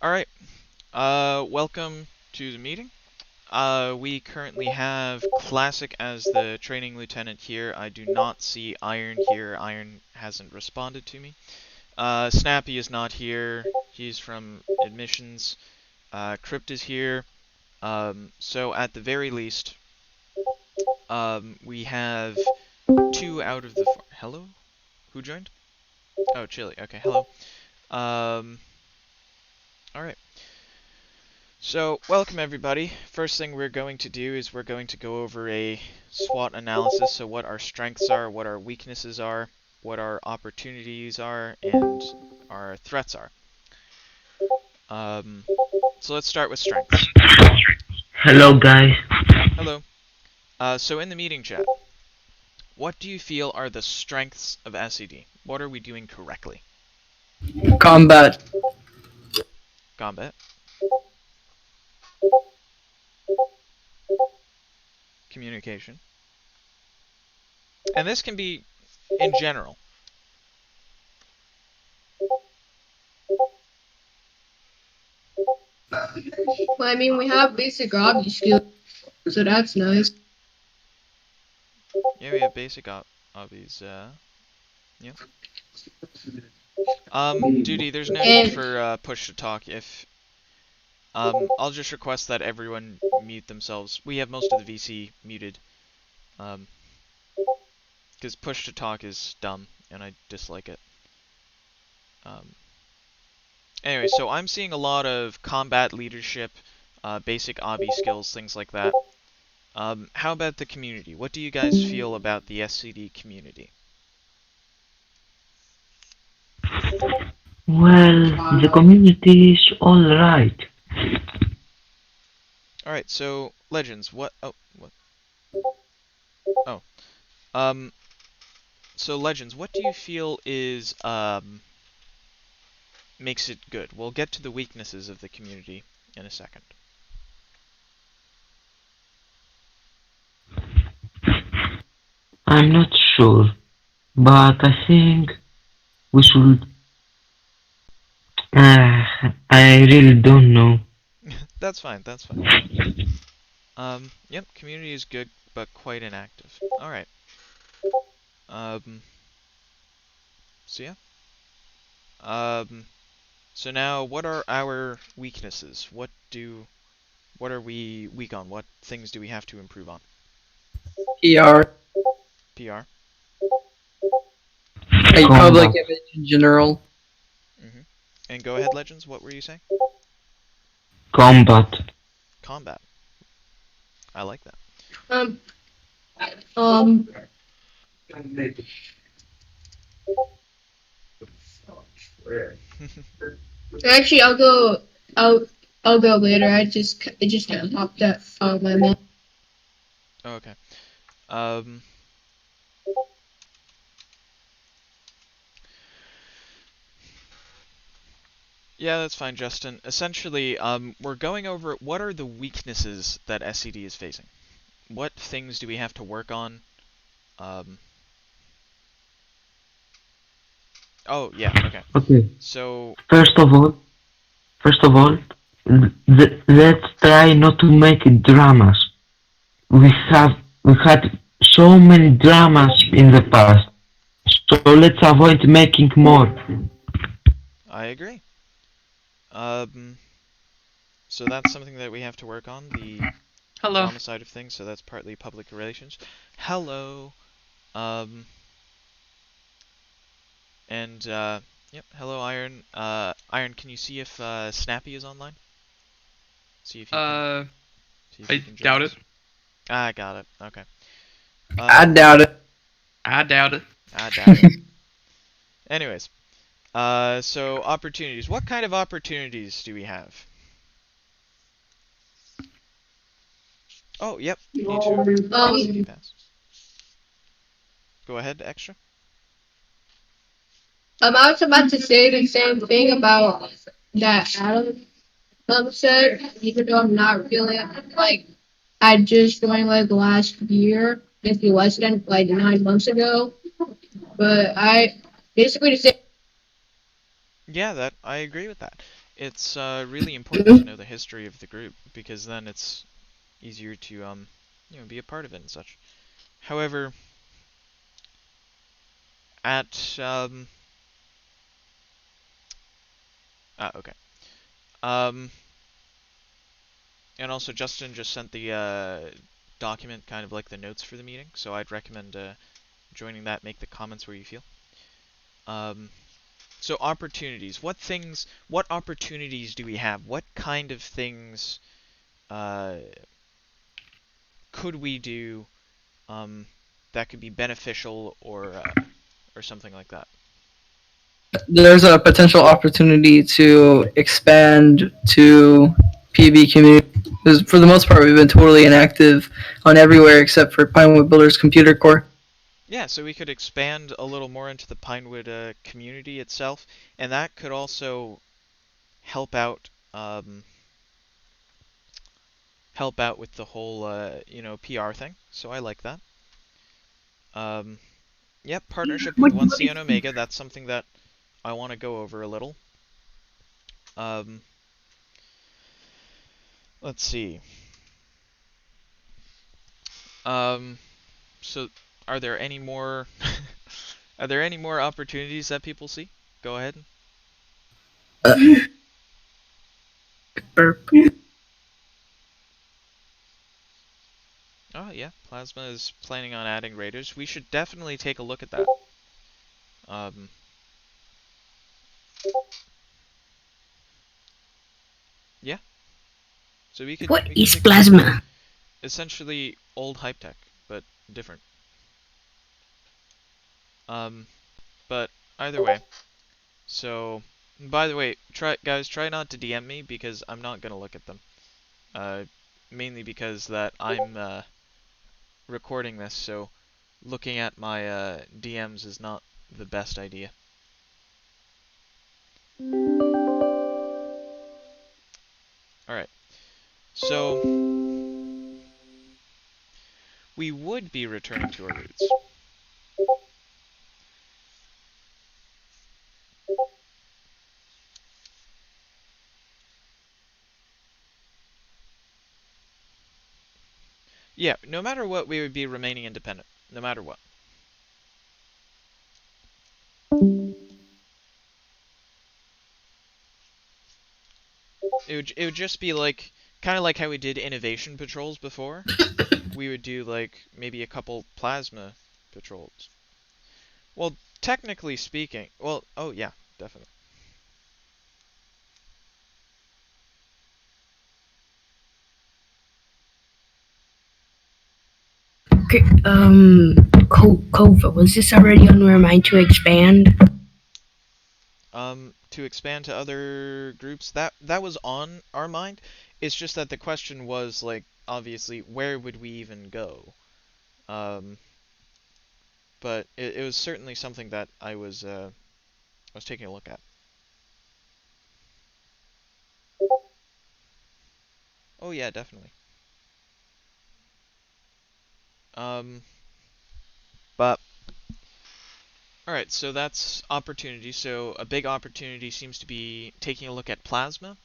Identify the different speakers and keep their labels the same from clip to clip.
Speaker 1: Alright, welcome to the meeting. We currently have Classic as the training lieutenant here. I do not see Iron here. Iron hasn't responded to me. Snappy is not here. He's from admissions. Crypt is here. So at the very least, we have 2 out of the 4. Hello? Who joined? Oh, Chili. Okay, hello. Alright. So, welcome everybody. First thing we're going to do is we're going to go over a SWOT analysis, so what our strengths are, what our weaknesses are, what our opportunities are, and our threats are. So let's start with strengths.
Speaker 2: Hello, guys.
Speaker 1: Hello. So in the meeting chat, what do you feel are the strengths of SCD? What are we doing correctly?
Speaker 3: Combat.
Speaker 1: Combat. Communication. And this can be in general.
Speaker 4: Well, I mean, we have basic obby skills, so that's nice.
Speaker 1: Yeah, we have basic obbies, yeah. Duty, there's no need for push to talk. If I'll just request that everyone mute themselves. We have most of the VC muted. Because push to talk is dumb, and I dislike it. Anyway, so I'm seeing a lot of combat leadership, basic obby skills, things like that. How about the community? What do you guys feel about the SCD community?
Speaker 2: Well, the community is alright.
Speaker 1: Alright, so, Legends, what? Oh, what? Oh. So, Legends, what do you feel is, makes it good? We'll get to the weaknesses of the community in a second.
Speaker 2: I'm not sure, but I think we should. I really don't know.
Speaker 1: That's fine, that's fine. Yep, community is good, but quite inactive. Alright. So yeah. So now, what are our weaknesses? What are we weak on? What things do we have to improve on?
Speaker 3: PR.
Speaker 1: PR?
Speaker 3: Like public
Speaker 2: Combat.
Speaker 3: image in general.
Speaker 1: And go ahead, Legends, what were you saying?
Speaker 2: Combat.
Speaker 1: Combat. I like that.
Speaker 4: Um, actually, I'll go later. It just kind of popped up on my mouth.
Speaker 1: Oh, okay. Yeah, that's fine, Justin. Essentially, we're going over what are the weaknesses that SCD is facing. What things do we have to work on? Oh, yeah, okay.
Speaker 2: Okay.
Speaker 1: So,
Speaker 2: First of all, let's try not to make dramas. We had so many dramas in the past, so let's avoid making more.
Speaker 1: I agree. So that's something that we have to work on, the
Speaker 3: Hello.
Speaker 1: drama side of things, so that's partly public relations. Hello. Yep, hello, Iron. Iron, can you see if, Snappy is online? See if he can, see if he
Speaker 3: I
Speaker 1: can join
Speaker 3: doubt
Speaker 1: us.
Speaker 3: it.
Speaker 1: I got it, okay.
Speaker 3: I doubt it. I doubt it.
Speaker 1: I doubt it. Anyways, so opportunities. What kind of opportunities do we have? Oh, yep, need to SCD pass. Go ahead, Extra.
Speaker 4: I was about to say the same thing about that Adam said, even though I'm not really like I just joined like last year, if it wasn't like 9 months ago. But I basically the same.
Speaker 1: Yeah, I agree with that. It's really important to know the history of the group because then it's easier to be a part of it and such. However, at okay. Um, and also Justin just sent the document, kind of like the notes for the meeting, so I'd recommend joining that. Make the comments where you feel. Um, so opportunities. What opportunities do we have? What kind of things uh, could we do that could be beneficial or something like that?
Speaker 3: There's a potential opportunity to expand to PB community. Because for the most part, we've been totally inactive on everywhere except for Pinewood Builders Computer Core.
Speaker 1: Yeah, so we could expand a little more into the Pinewood community itself, and that could also help out with the whole PR thing. So I like that. Um, yep, partnership with 1C and Omega. That's something that I want to go over a little. Um, let's see. Um, so are there any more are there any more opportunities that people see? Go ahead.
Speaker 3: Burp.
Speaker 1: Oh yeah, Plasma is planning on adding raiders. We should definitely take a look at that. Um, yeah. So
Speaker 5: What
Speaker 1: we could
Speaker 5: is
Speaker 1: take a look.
Speaker 5: plasma?
Speaker 1: Essentially old hype tech, but different. Um, but either way. So, by the way, try not to DM me because I'm not gonna look at them. Uh, Mainly because that I'm recording this, so looking at my DMs is not the best idea. All right. So we would be returning to our roots. Yeah, no matter what, we would be remaining independent. No matter what. It would just be like kind of like how we did innovation patrols before. We would do like maybe a couple plasma patrols. Well, technically speaking, well, oh yeah, definitely.
Speaker 5: Okay, Kova, was this already on your mind to expand?
Speaker 1: To expand to other groups, that was on our mind. It's just that the question was like, obviously, where would we even go? Um, but it was certainly something that I was taking a look at. Oh yeah, definitely. Um, but all right, so that's opportunity. So a big opportunity seems to be taking a look at plasma,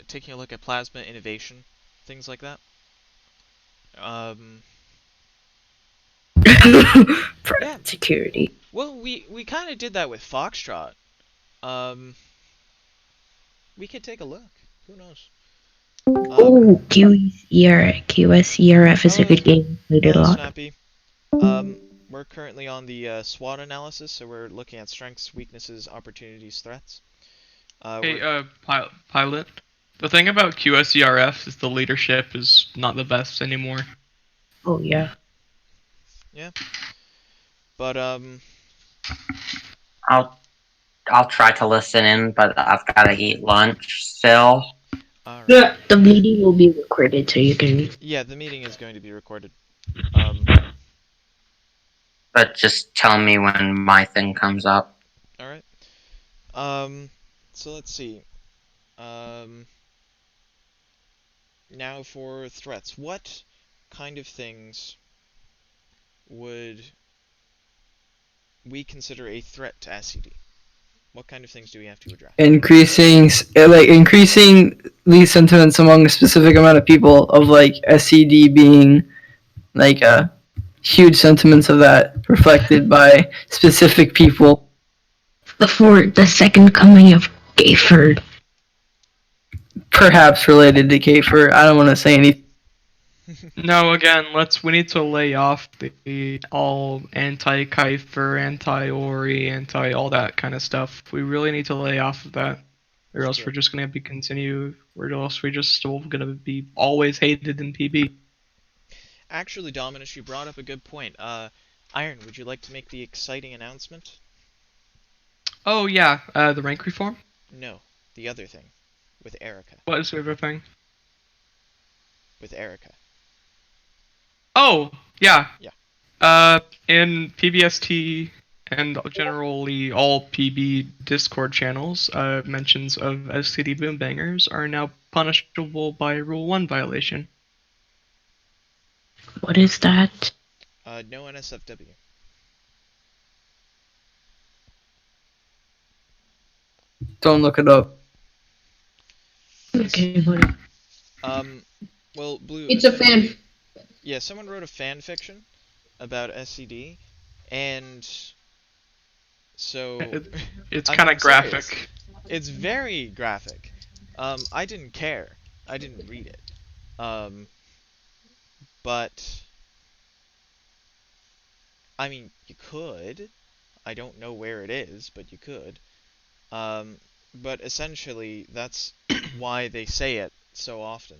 Speaker 1: taking a look at plasma innovation, things like that. Um, yeah.
Speaker 5: Private security.
Speaker 1: Well, we kind of did that with Foxtrot. Um, we could take a look. Who knows?
Speaker 5: Oh, QSERF is a
Speaker 1: Oh,
Speaker 5: good game. Played it a
Speaker 1: hello,
Speaker 5: lot.
Speaker 1: Snappy. We're currently on the SWOT analysis, so we're looking at strengths, weaknesses, opportunities, threats.
Speaker 6: Hey, pilot. The thing about QSERF is the leadership is not the best anymore.
Speaker 5: Oh yeah.
Speaker 1: Yeah, but
Speaker 7: I'll I'll try to listen in, but I've gotta eat lunch still.
Speaker 1: all right.
Speaker 5: The meeting will be recorded, so you can.
Speaker 1: Yeah, the meeting is going to be recorded.
Speaker 7: But just tell me when my thing comes up.
Speaker 1: All right. So let's see. Um, Now for threats. What kind of things would we consider a threat to SCD? What kind of things do we have to address?
Speaker 3: increasing these sentiments among a specific amount of people of like SCD being like huge sentiments of that reflected by specific people.
Speaker 5: Before the second coming of Gayford.
Speaker 3: Perhaps related to Kafer. I don't want to say anything.
Speaker 6: No, again, we need to lay off the all anti-Kiefer, anti-Ori, anti all that kind of stuff. We really need to lay off of that, or else we're just gonna be or else we're just still gonna be always hated in PB.
Speaker 1: Actually, Dominus, you brought up a good point. Iron, would you like to make the exciting announcement?
Speaker 6: Oh yeah, the rank reform.
Speaker 1: No, the other thing, with Erica.
Speaker 6: What is the other thing?
Speaker 1: With Erica.
Speaker 6: Oh yeah.
Speaker 1: Yeah.
Speaker 6: In PBST and generally all PB Discord channels, mentions of SCD boombangers are now punishable by Rule 1 violation.
Speaker 5: What is that?
Speaker 1: No NSFW.
Speaker 3: Don't look it up.
Speaker 5: Okay, what?
Speaker 1: Well, Blue.
Speaker 4: It's a fan.
Speaker 1: Yeah, someone wrote a fan fiction about SCD, and so
Speaker 6: It's
Speaker 1: I'm
Speaker 6: kind of
Speaker 1: serious.
Speaker 6: graphic.
Speaker 1: It's very graphic. I didn't care. I didn't read it. But I mean, you could. I don't know where it is, but you could. But essentially, that's why they say it so often.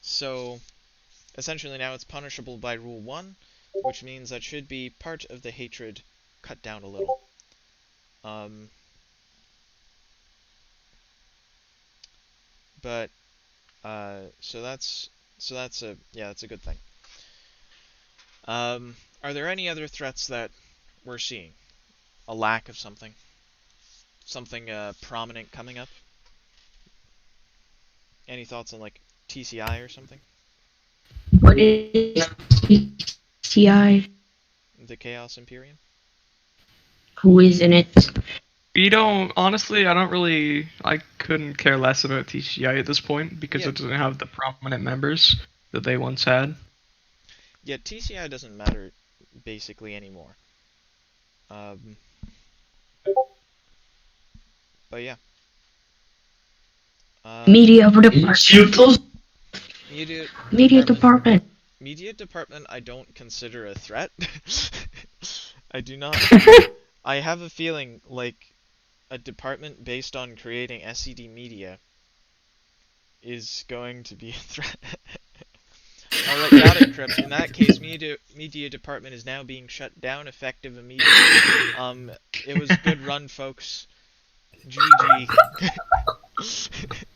Speaker 1: So, essentially now it's punishable by Rule 1, which means that should be part of the hatred cut down a little. But, so that's that's a good thing. Are there any other threats that we're seeing? A lack of something? Something, prominent coming up? Any thoughts on, like, TCI or something?
Speaker 5: What is TCI?
Speaker 1: The Chaos Imperium?
Speaker 5: Who is in it?
Speaker 6: Honestly, I couldn't care less about TCI at this point because
Speaker 1: Yeah.
Speaker 6: it doesn't have the prominent members that they once had.
Speaker 1: Yeah, TCI doesn't matter, basically, anymore. But yeah.
Speaker 5: Media department. Media department.
Speaker 1: Media department I don't consider a threat. I do not. I have a feeling like a department based on creating SCD media is going to be a threat. Alright, got it, Crypt. In that case, media department is now being shut down effective immediately. It was a good run, folks. GG.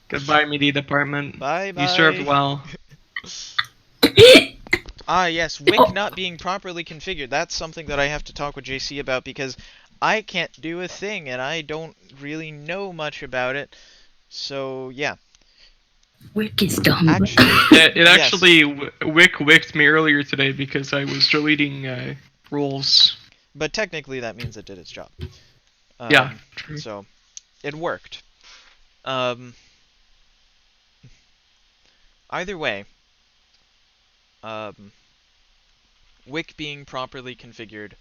Speaker 6: Goodbye, media department.
Speaker 1: Bye bye.
Speaker 6: You served well.
Speaker 1: Ah, yes, Wick not being properly configured. That's something that I have to talk with JC about because I can't do a thing and I don't really know much about it. So, yeah.
Speaker 5: Wick is dumb.
Speaker 1: Actually,
Speaker 6: It actually wicked me earlier today because I was deleting rules.
Speaker 1: But technically that means it did its job.
Speaker 6: Yeah, true.
Speaker 1: So, it worked. Either way, Wick being properly configured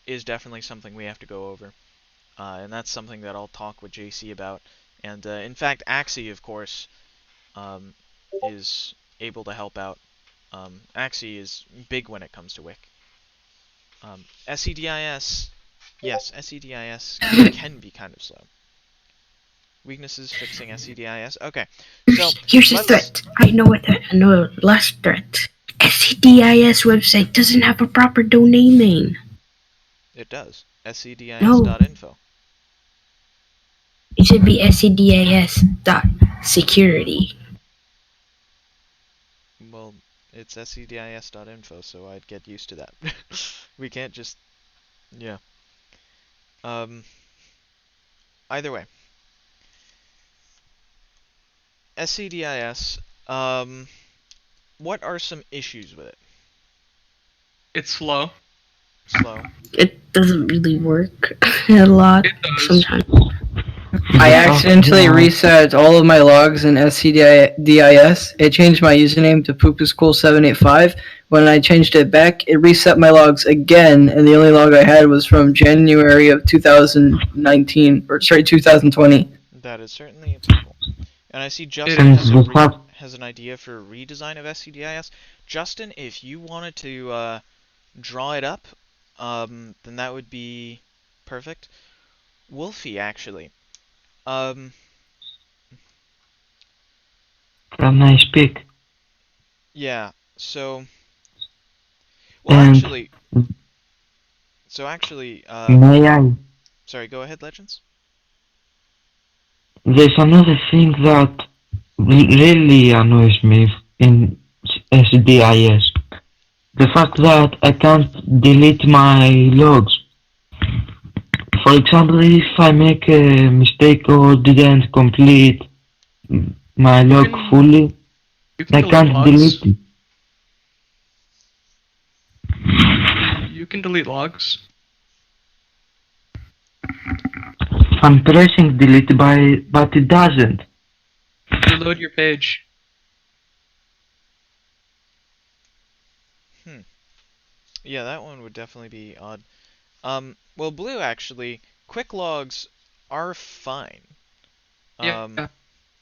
Speaker 1: is definitely something we have to go over. And that's something that I'll talk with JC about. And in fact, Axie, of course, is able to help out. Axie is big when it comes to Wick. SCDIS, yes, SCDIS can be kind of slow. Weaknesses fixing SCDIS. Okay, so
Speaker 5: here's a threat. I know last threat. SCDIS website doesn't have a proper domain name.
Speaker 1: It does. scdis.info.
Speaker 5: It should be scdis.security.
Speaker 1: Well, it's scdis.info, so I'd get used to that. We can't just... Yeah. Either way. SCDIS, what are some issues with it?
Speaker 6: It's slow.
Speaker 1: slow.
Speaker 5: It doesn't really work a lot
Speaker 6: It does.
Speaker 5: sometimes.
Speaker 3: I
Speaker 2: Yeah,
Speaker 3: accidentally
Speaker 2: yeah.
Speaker 3: reset all of my logs in SCDIS. It changed my username to poopyschool785. When I changed it back, it reset my logs again, and the only log I had was from January of 2019, or sorry, 2020.
Speaker 1: That is certainly a tough one. And I see Justin
Speaker 2: And
Speaker 1: has
Speaker 2: the fact
Speaker 1: has an idea for a redesign of SCDIS. Justin, if you wanted to draw it up, then that would be perfect. Wolfie, actually. Um,
Speaker 2: can I speak?
Speaker 1: yeah. So, well,
Speaker 2: And
Speaker 1: actually,
Speaker 2: may I?
Speaker 1: sorry. Go ahead, Legends.
Speaker 2: There's another thing that really annoys me in SDIS. The fact that I can't delete my logs. For example, if I make a mistake or didn't complete my
Speaker 6: You
Speaker 2: log
Speaker 6: can,
Speaker 2: fully,
Speaker 6: you can
Speaker 2: I
Speaker 6: delete
Speaker 2: can't delete
Speaker 6: logs.
Speaker 2: it.
Speaker 6: You can delete logs.
Speaker 2: I'm pressing delete but it doesn't.
Speaker 6: Reload your page.
Speaker 1: Yeah, that one would definitely be odd. Well, Blue, actually, quick logs are fine.
Speaker 6: Yeah.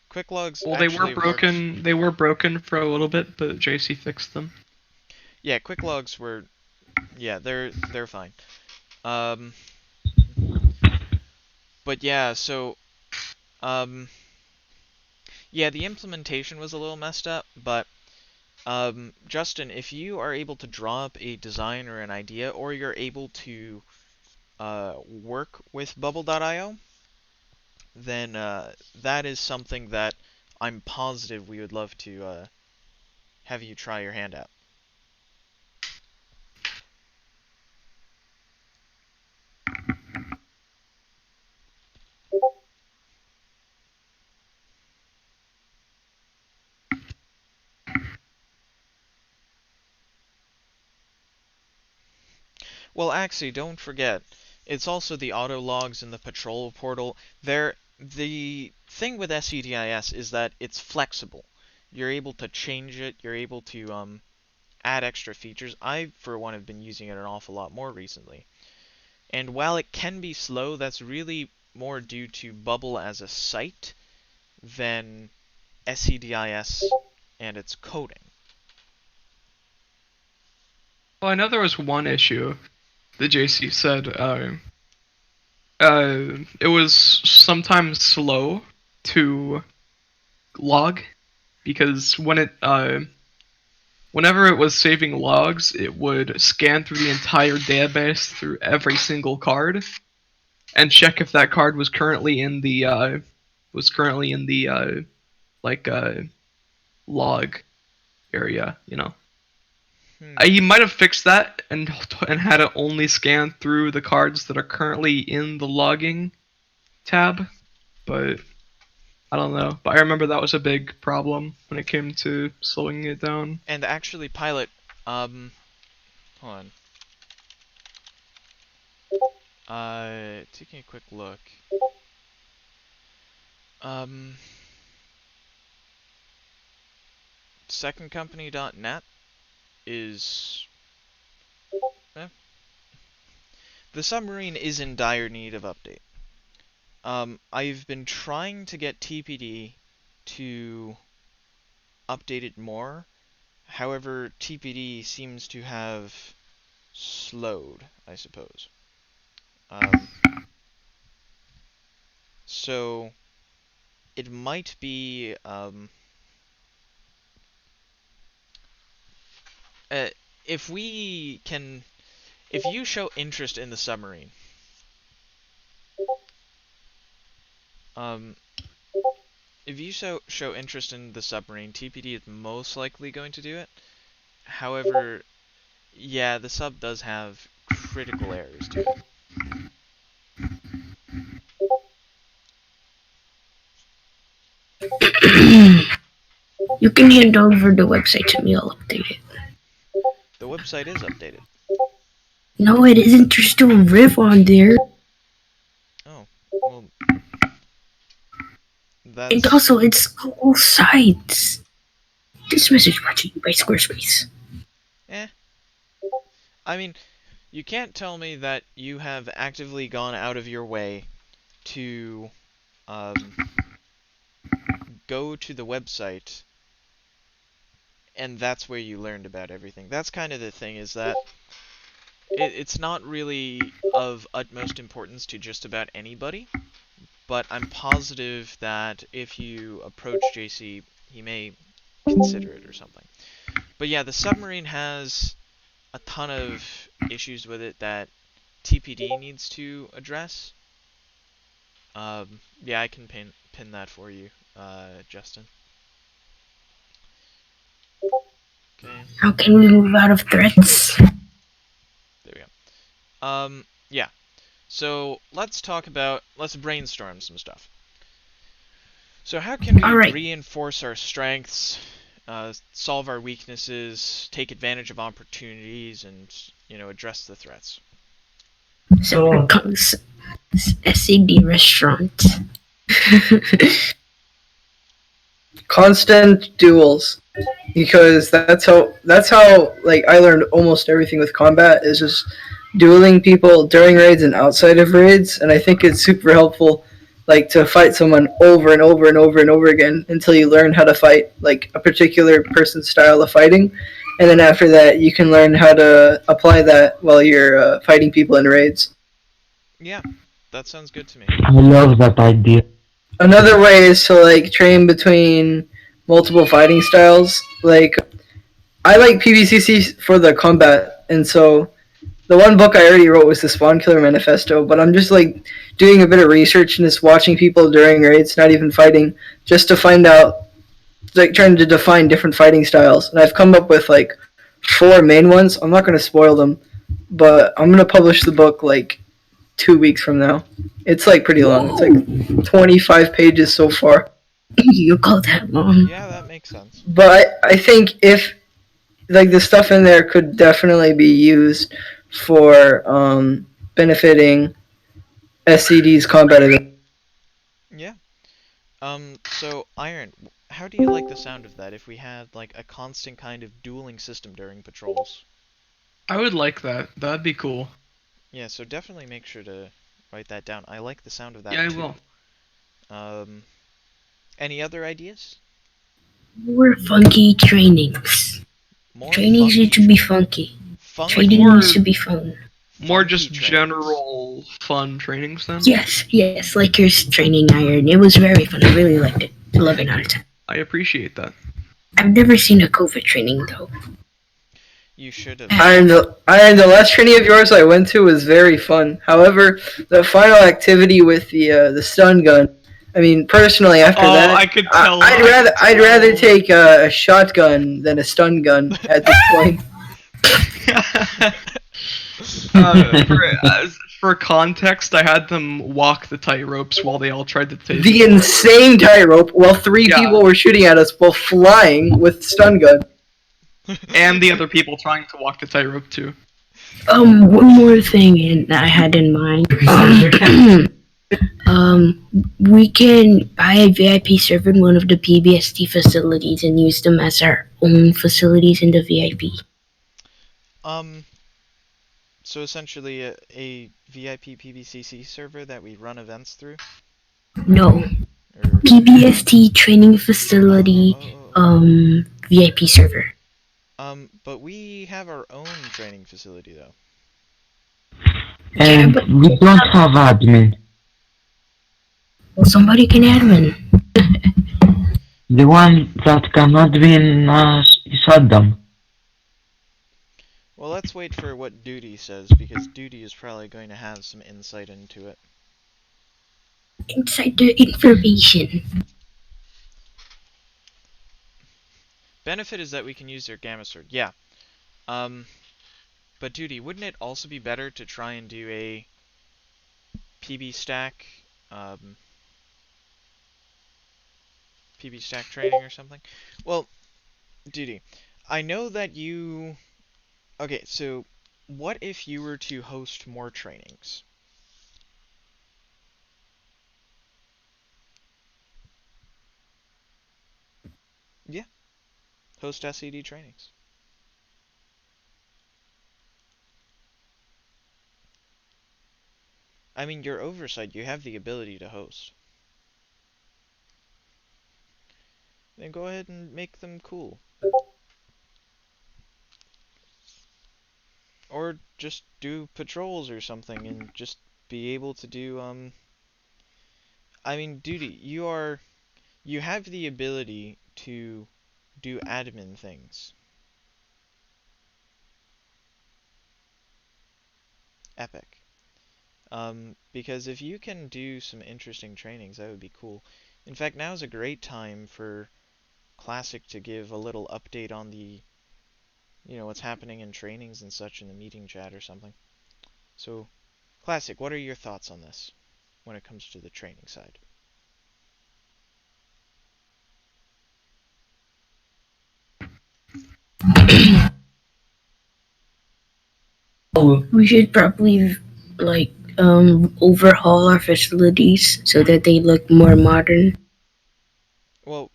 Speaker 1: Quick logs
Speaker 6: Well,
Speaker 1: actually works.
Speaker 6: They were broken for a little bit, but JC fixed them.
Speaker 1: Yeah, quick logs were. Yeah, they're fine. Um, but yeah, so yeah, the implementation was a little messed up, but Justin, if you are able to draw up a design or an idea, or you're able to work with Bubble.io, then that is something that I'm positive we would love to have you try your hand at. Well, actually, don't forget, it's also the auto logs in the patrol portal. The thing with SCDIS is that it's flexible. You're able to change it. You're able to add extra features. I, for one, have been using it an awful lot more recently. And while it can be slow, that's really more due to Bubble as a site than SCDIS and its coding.
Speaker 6: Well, I know there was one issue that JC said. It was sometimes slow to log because whenever it was saving logs, it would scan through the entire database through every single card and check if that card was currently in the like log area, you know. He might have fixed that and had it only scan through the cards that are currently in the logging tab, but I don't know. But I remember that was a big problem when it came to slowing it down.
Speaker 1: And actually, Pilot, hold on. Taking a quick look. Um, secondcompany.net is... The submarine is in dire need of update. I've been trying to get TPD to update it more. However, TPD seems to have slowed, I suppose. So it might be uh, if we can, if you show interest in the submarine, um, if you show interest in the submarine, TPD is most likely going to do it. However, yeah, the sub does have critical errors to it.
Speaker 5: You can hand over the website to me. I'll update it.
Speaker 1: The website is updated.
Speaker 5: No, it isn't. There's still a riff on there.
Speaker 1: Oh, well,
Speaker 5: And
Speaker 1: that's...
Speaker 5: also, it's all sides. This message brought to you by Squarespace.
Speaker 1: Eh. I mean, you can't tell me that you have actively gone out of your way to go to the website and that's where you learned about everything. That's kind of the thing, is that it's not really of utmost importance to just about anybody, but I'm positive that if you approach JC, he may consider it or something. But yeah, the submarine has a ton of issues with it that TPD needs to address. Yeah, I can pin that for you, Justin. Okay,
Speaker 5: How can we move out of threats?
Speaker 1: there we go. Yeah. So let's brainstorm some stuff. So how can we
Speaker 5: Alright.
Speaker 1: reinforce our strengths, solve our weaknesses, take advantage of opportunities, and address the threats?
Speaker 5: So, SCD restaurant.
Speaker 3: Constant duels, because that's how like I learned almost everything with combat is just dueling people during raids and outside of raids, and I think it's super helpful, like to fight someone over and over and over and over again until you learn how to fight like a particular person's style of fighting, and then after that you can learn how to apply that while you're fighting people in raids.
Speaker 1: Yeah, that sounds good to me.
Speaker 2: I love that idea.
Speaker 3: Another way is to like train between multiple fighting styles. Like I like PvCC for the combat, and so the one book I already wrote was the Spawn Killer Manifesto. But I'm just like doing a bit of research and just watching people during raids, not even fighting, just to find out, like trying to define different fighting styles. And I've come up with like 4 main ones. I'm not going to spoil them, but I'm going to publish the book like 2 weeks from now. It's like pretty long. It's like 25 pages so far.
Speaker 5: You call that long?
Speaker 1: Yeah, that makes sense.
Speaker 3: But I think if like the stuff in there could definitely be used for benefiting SCD's combat event.
Speaker 1: Yeah. So Iron, how do you like the sound of that if we had like a constant kind of dueling system during patrols?
Speaker 6: I would like that. That'd be cool.
Speaker 1: Yeah, so definitely make sure to write that down. I like the sound of that
Speaker 6: Yeah, I
Speaker 1: too.
Speaker 6: will.
Speaker 1: Any other ideas?
Speaker 5: More funky trainings.
Speaker 1: More
Speaker 5: Trainings
Speaker 1: funky
Speaker 5: need to be funky.
Speaker 1: funky
Speaker 5: Training
Speaker 6: more-
Speaker 5: needs to be fun.
Speaker 6: More
Speaker 1: funky
Speaker 6: just
Speaker 1: trainings.
Speaker 6: general fun trainings then?
Speaker 5: Yes, like your training Iron. It was very fun. I really liked it. 11 out of 10.
Speaker 6: I appreciate that.
Speaker 5: I've never seen a COVID training though.
Speaker 1: You should have.
Speaker 3: Iron, the last training of yours I went to was very fun. However, the final activity with the stun gun. I mean, personally, after
Speaker 6: Oh,
Speaker 3: that,
Speaker 6: I could tell.
Speaker 3: I'd rather take a shotgun than a stun gun at this point.
Speaker 6: For context, I had them walk the tight ropes while they all tried to take
Speaker 3: The insane tightrope while 3
Speaker 6: Yeah.
Speaker 3: people were shooting at us while flying with stun gun.
Speaker 6: and the other people trying to walk the tightrope too.
Speaker 5: One more thing I had in mind. We can buy a VIP server in one of the PBST facilities and use them as our own facilities in the VIP.
Speaker 1: So essentially a VIP PBCC server that we run events through?
Speaker 5: No,
Speaker 1: Or...
Speaker 5: PBST training facility, VIP server.
Speaker 1: But we have our own training facility though.
Speaker 2: And we don't have admin.
Speaker 5: Well, somebody can admin.
Speaker 2: The one that can admin us is Adam.
Speaker 1: Well, let's wait for what Duty says, because Duty is probably going to have some insight into it.
Speaker 5: Insider information.
Speaker 1: Benefit is that we can use their Gamma Sword, yeah. But Duty, wouldn't it also be better to try and do a PB stack, PB stack training or something? Well, Duty, I know that you... Okay, so what if you were to host more trainings? Yeah, host SCD trainings. I mean, your oversight, you have the ability to host. Then go ahead and make them cool. Or just do patrols or something and just be able to do, I mean, Duty, you have the ability to do admin things. Epic. Because if you can do some interesting trainings, that would be cool. In fact, now is a great time for Classic to give a little update on the, what's happening in trainings and such in the meeting chat or something. So, Classic, what are your thoughts on this when it comes to the training side?
Speaker 5: We should probably overhaul our facilities so that they look more modern.
Speaker 1: Well,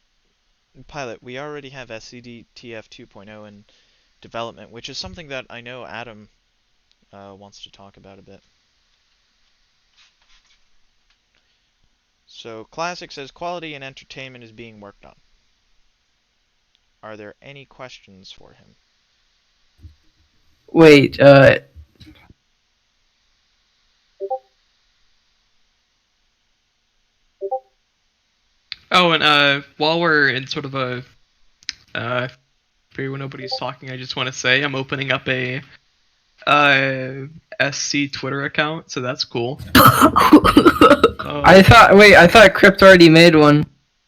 Speaker 1: Pilot, we already have SCD TF 2.0 in development, which is something that I know Adam wants to talk about a bit. So, Classic says quality and entertainment is being worked on. Are there any questions for him?
Speaker 3: Wait,
Speaker 6: Oh, and while we're in sort of a period where nobody's talking, I just want to say I'm opening up a SC Twitter account, so that's cool.
Speaker 3: I thought Crypt already made one.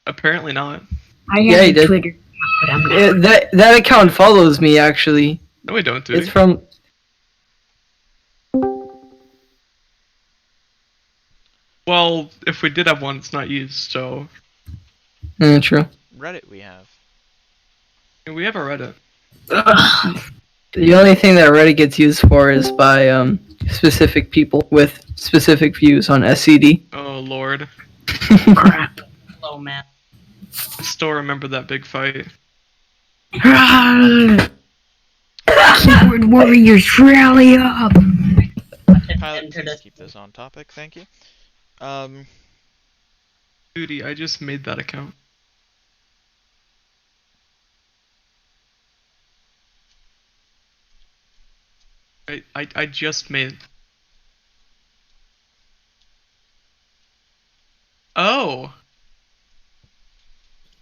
Speaker 6: Apparently not.
Speaker 5: I
Speaker 3: Yeah,
Speaker 5: have
Speaker 3: he
Speaker 5: a
Speaker 3: did.
Speaker 5: Twitter, but I'm not.
Speaker 3: That account follows me actually.
Speaker 6: No, we don't, dude.
Speaker 3: It's from.
Speaker 6: Well, if we did have one, it's not used, so.
Speaker 3: True.
Speaker 1: Reddit we have.
Speaker 6: We have a Reddit.
Speaker 3: The only thing that Reddit gets used for is by specific people with specific views on SCD.
Speaker 6: Oh lord.
Speaker 5: Crap.
Speaker 7: Hello, man.
Speaker 6: I still remember that big fight.
Speaker 5: Keyboard warriors, rally up!
Speaker 1: Pilot, please keep this on topic, thank you.
Speaker 6: Duty, I just made that account. I just made. Oh.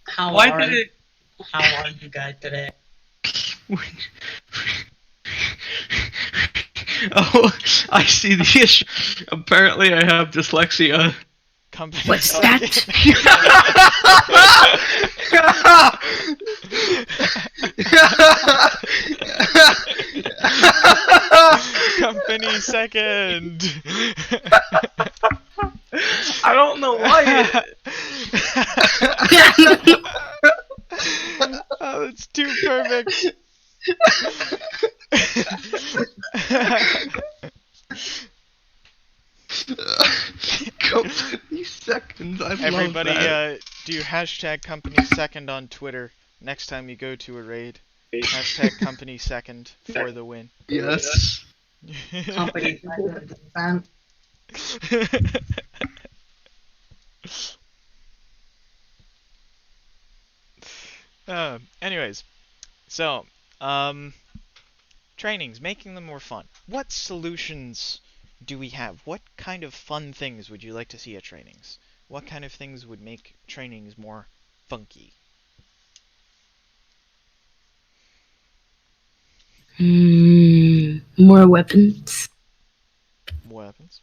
Speaker 7: How
Speaker 6: Why
Speaker 7: are
Speaker 6: did it?
Speaker 7: How are you guys today?
Speaker 6: Oh, I see the issue. Apparently, I have dyslexia.
Speaker 1: Company
Speaker 5: What's
Speaker 1: second. Company second.
Speaker 6: I don't know why.
Speaker 1: Oh, it's too perfect.
Speaker 6: Company seconds. I
Speaker 1: Everybody,
Speaker 6: love that.
Speaker 1: do hashtag company second on Twitter next time you go to a raid. Hashtag company second for the win.
Speaker 6: Yes.
Speaker 7: Company fan.
Speaker 1: Anyways, so, trainings, making them more fun. What solutions do we have? What kind of fun things would you like to see at trainings? What kind of things would make trainings more funky?
Speaker 5: More weapons.
Speaker 1: More weapons?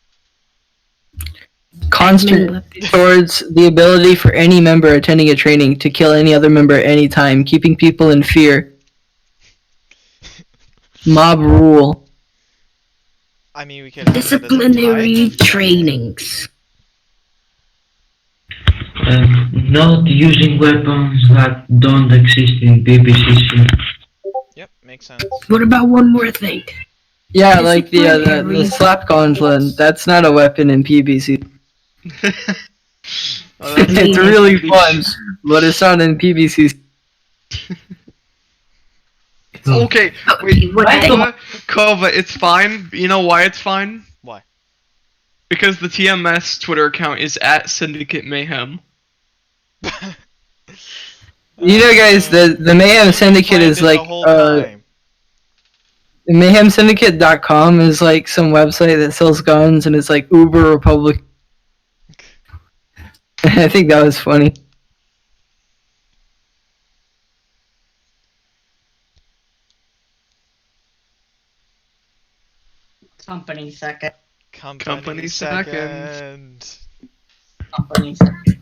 Speaker 3: Constant
Speaker 5: Weapons.
Speaker 3: towards the ability for any member attending a training to kill any other member at any time, keeping people in fear. Mob rule.
Speaker 1: I mean, we could have that as a
Speaker 5: Disciplinary
Speaker 1: type.
Speaker 5: trainings.
Speaker 2: Not using weapons that don't exist in PvCC.
Speaker 1: Yep, makes sense.
Speaker 5: What about one more thing?
Speaker 3: Yeah,
Speaker 5: The
Speaker 3: like
Speaker 5: super
Speaker 3: the
Speaker 5: hairy.
Speaker 3: slap gauntlet. That's not a weapon in PvC.
Speaker 6: Oh, that's
Speaker 3: It's
Speaker 6: more
Speaker 3: really
Speaker 6: PvP.
Speaker 3: fun, but it's not in PvC.
Speaker 6: Okay, wait,
Speaker 5: Okay, what the?
Speaker 6: Kova, it's fine. You know why it's fine?
Speaker 1: Why?
Speaker 6: Because the TMS Twitter account is at Syndicate Mayhem.
Speaker 3: You know, guys, the Mayhem
Speaker 1: So you
Speaker 3: Syndicate
Speaker 1: planned
Speaker 3: is
Speaker 1: it the
Speaker 3: like
Speaker 1: whole time.
Speaker 3: mayhemsyndicate.com is like some website that sells guns, and it's like Uber Republic. I think that was funny.
Speaker 7: Company second.
Speaker 1: Company
Speaker 6: second.
Speaker 1: second.
Speaker 7: Company second.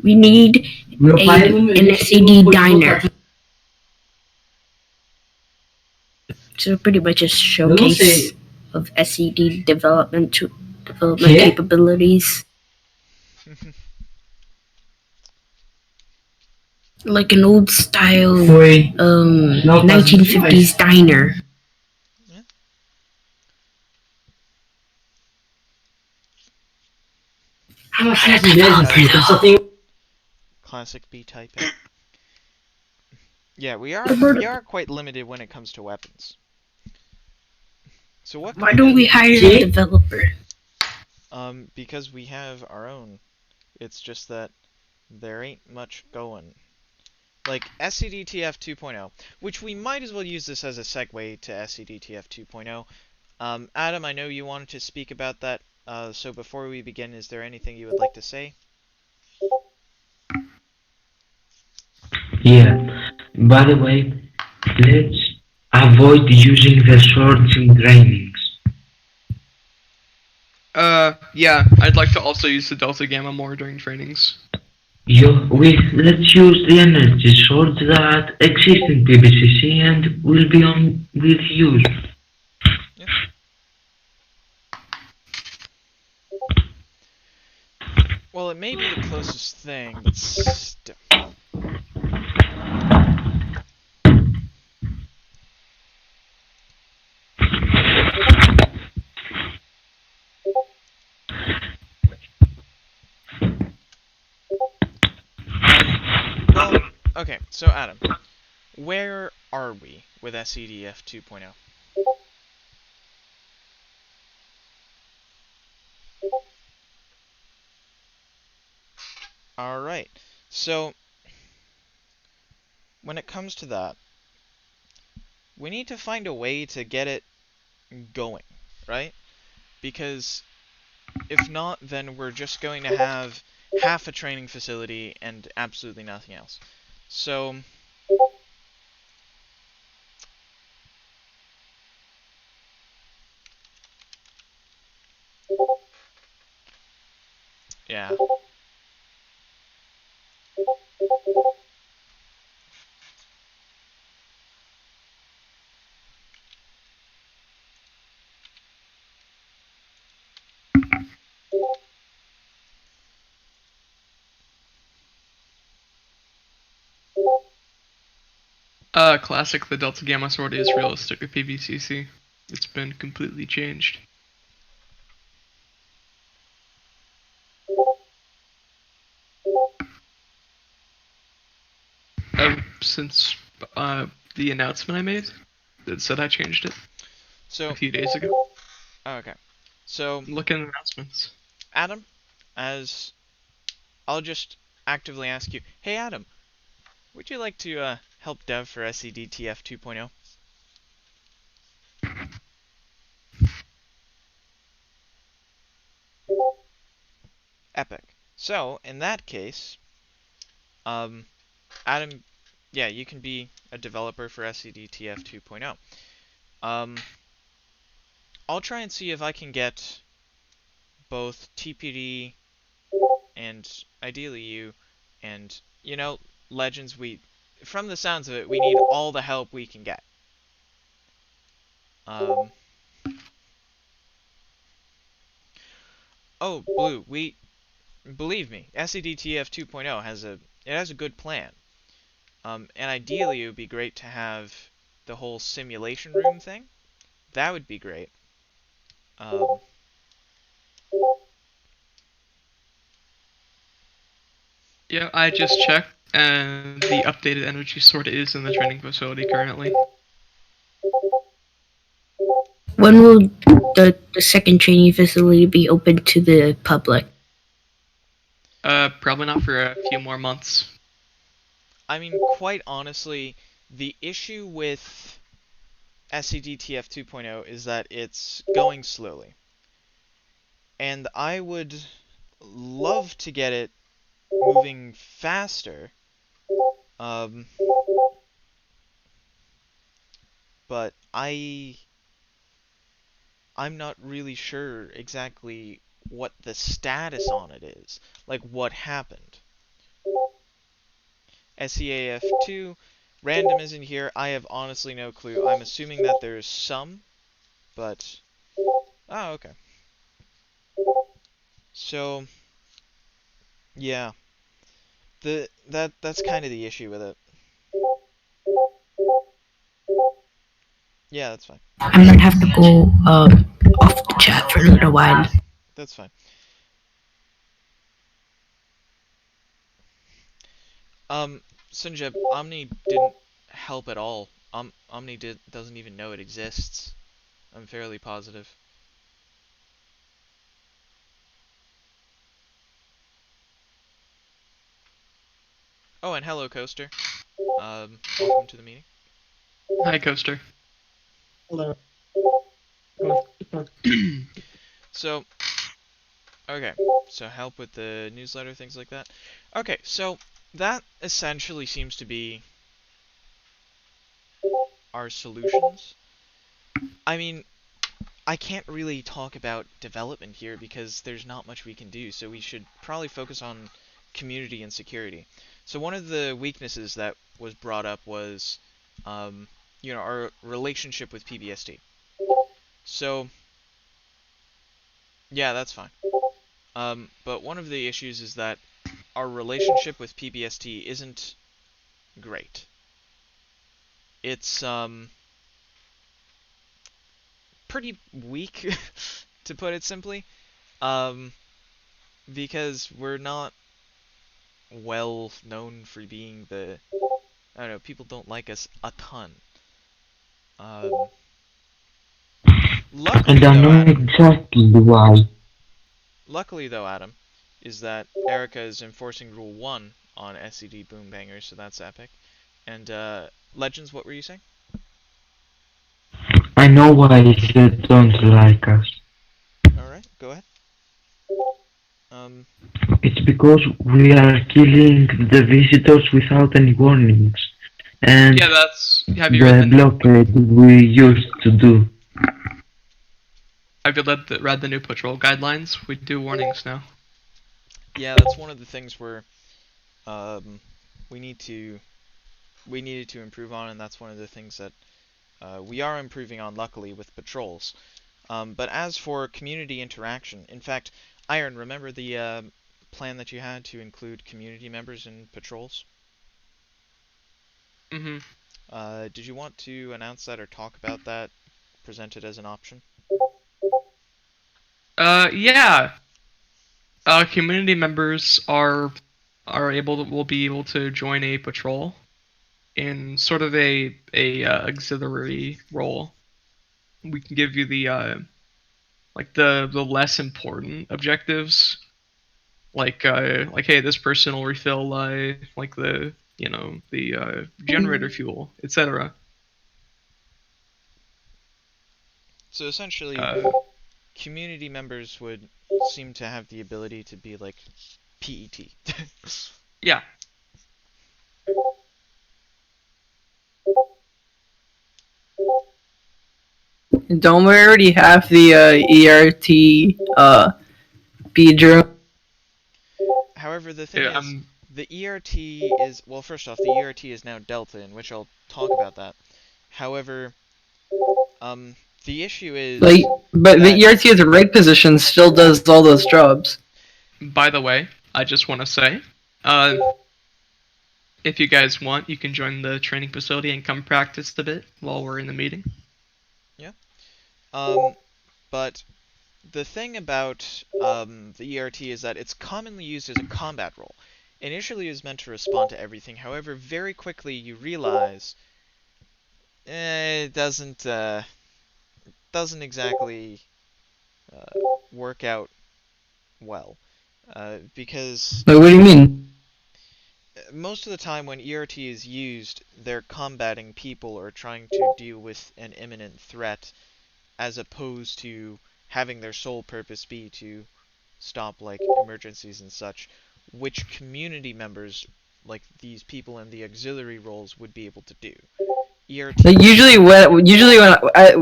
Speaker 5: We need an SCD diner. So pretty much a showcase of SCD development capabilities. Like an old style 1950s diner.
Speaker 1: Yeah. Classic B typing. Yeah, we are quite limited when it comes to weapons. So what
Speaker 5: Why
Speaker 1: kind
Speaker 5: don't
Speaker 1: of
Speaker 5: we hire a developer?
Speaker 1: because we have our own. It's just that there ain't much going. Like SCDTF 2.0, which we might as well use this as a segue to SCDTF 2.0. Adam, I know you wanted to speak about that. So before we begin, is there anything you would like to say?
Speaker 2: Yeah. By the way, let's avoid using the swords in trainings.
Speaker 6: Yeah, I'd like to also use the Delta Gamma more during trainings.
Speaker 2: Let's use the energy swords that exist in PBCC and will be on with use.
Speaker 1: Yeah. Well, it may be the closest thing, but still. Well, okay, so Adam, where are we with SCDF 2.0? Alright, so when it comes to that, we need to find a way to get it going, right? Because if not, then we're just going to have half a training facility and absolutely nothing else. So, yeah.
Speaker 6: Classic, the Delta Gamma sword is realistic with PVCC. It's been completely changed. Since the announcement I made that said I changed it
Speaker 1: So,
Speaker 6: a few days ago.
Speaker 1: okay. So,
Speaker 6: Look in announcements.
Speaker 1: Adam, as I'll just actively ask you, hey Adam, would you like to help dev for SCDTF 2.0? Epic. So, in that case, Adam, yeah, you can be a developer for SCDTF 2.0. I'll try and see if I can get both TPD and ideally you and, you know, Legends, from the sounds of it, we need all the help we can get. Oh, Blue, believe me, SCDTF 2.0 has a good plan. And ideally, it would be great to have the whole simulation room thing, that would be great. Um,
Speaker 6: Yeah, I just checked, and the updated energy sort is in the training facility currently.
Speaker 5: When will the second training facility be open to the public?
Speaker 6: Probably not for a few more months.
Speaker 1: I mean, quite honestly, the issue with SCD TF 2.0 is that it's going slowly. And I would love to get it moving faster. Um, but I'm not really sure exactly what the status on it is. Like what happened. SEAF2 random isn't here. I have honestly no clue. I'm assuming that there's some, but oh, okay. So yeah, that's kind of the issue with it. Yeah, that's fine.
Speaker 5: I'm gonna have to go off the chat for a little while.
Speaker 1: That's fine. Sunjeb, Omni didn't help at all. Omni doesn't even know it exists. I'm fairly positive. Oh, and hello, Coaster. Welcome to the meeting.
Speaker 6: Hi, Coaster.
Speaker 8: Hello.
Speaker 1: So, okay, so help with the newsletter, things like that. Okay, so that essentially seems to be our solutions. I mean, I can't really talk about development here because there's not much we can do, so we should probably focus on community and security. So one of the weaknesses that was brought up was, our relationship with PBST. So, yeah, that's fine. But one of the issues is that our relationship with PBST isn't great. It's, pretty weak, to put it simply, because we're not well known for being I don't know, people don't like us a ton. Luckily
Speaker 2: And I
Speaker 1: though,
Speaker 2: know
Speaker 1: Adam,
Speaker 2: exactly why.
Speaker 1: is that Erica is enforcing Rule 1 on SCD Boombangers, so that's epic. And, Legends, what were you saying?
Speaker 2: I know why they don't like us.
Speaker 1: Alright, go ahead.
Speaker 2: It's because we are killing the visitors without any warnings. And
Speaker 6: Yeah, that's. Have you read
Speaker 2: the
Speaker 6: the
Speaker 2: blockade we used to do.
Speaker 6: read the new patrol guidelines? We do warnings now.
Speaker 1: Yeah, that's one of the things where, we needed to improve on, and that's one of the things that we are improving on, luckily, with patrols. But as for community interaction, in fact, Iron, remember the plan that you had to include community members in patrols?
Speaker 6: Mm-hmm.
Speaker 1: Did you want to announce that or talk about that, present it as an option?
Speaker 6: Yeah. Community members will be able to join a patrol in sort of a auxiliary role. We can give you the the less important objectives, like hey, this person will refill like the generator fuel, etc.
Speaker 1: So essentially,
Speaker 6: Uh,
Speaker 1: community members would seem to have the ability to be like PET.
Speaker 6: yeah.
Speaker 3: Don't we already have the ERT B drone?
Speaker 1: However, the thing
Speaker 6: Yeah,
Speaker 1: is, the ERT is, well, first off, the ERT is now Delta, in which I'll talk about that. However, the issue is
Speaker 3: But
Speaker 1: that,
Speaker 3: the ERT at the right position still does all those jobs.
Speaker 6: By the way, I just want to say, if you guys want, you can join the training facility and come practice a bit while we're in the meeting.
Speaker 1: yeah. But the thing about the ERT is that it's commonly used as a combat role. Initially, it was meant to respond to everything. However, very quickly you realize it doesn't exactly work out well, because
Speaker 3: Wait, what do you mean?
Speaker 1: most of the time when ERT is used, they're combating people or trying to deal with an imminent threat, as opposed to having their sole purpose be to stop like emergencies and such, which community members, like these people in the auxiliary roles, would be able to do. ERT.
Speaker 3: Like,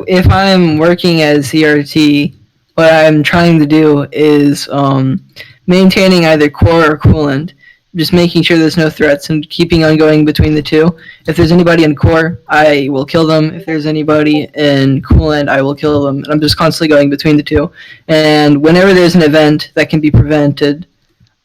Speaker 3: if I'm working as CRT, what I'm trying to do is maintaining either core or coolant, just making sure there's no threats and keeping on going between the two. If there's anybody in core, I will kill them. If there's anybody in coolant, I will kill them. And I'm just constantly going between the two. And whenever there's an event that can be prevented,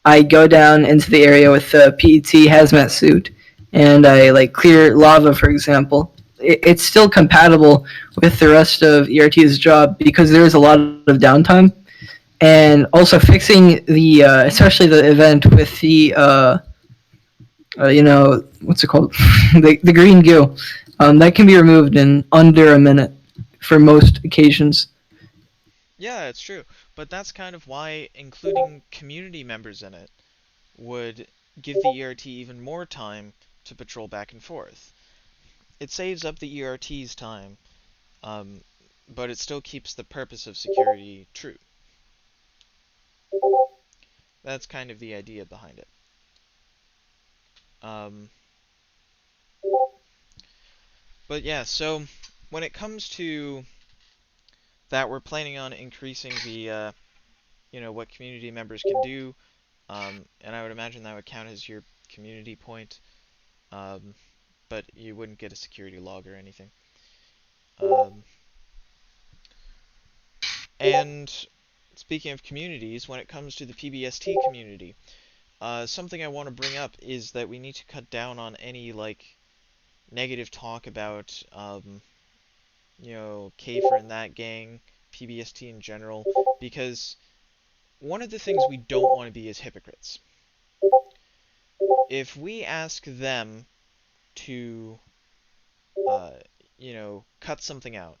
Speaker 3: I go down into the area with the PET hazmat suit, and I like clear lava, for example. It's still compatible with the rest of ERT's job because there is a lot of downtime, and also fixing the especially the event with the what's it called, the green goo, that can be removed in under a minute for most occasions.
Speaker 1: Yeah, it's true. But that's kind of why including community members in it would give the ERT even more time to patrol back and forth. It saves up the ERT's time, um, but it still keeps the purpose of security true. That's kind of the idea behind it. Um, but yeah, so when it comes to that, we're planning on increasing the, what community members can do, and I would imagine that would count as your community point, but you wouldn't get a security log or anything. And speaking of communities, when it comes to the PBST community, something I want to bring up is that we need to cut down on any like negative talk about Kafer and that gang, PBST in general, because one of the things we don't want to be is hypocrites. If we ask them to, cut something out,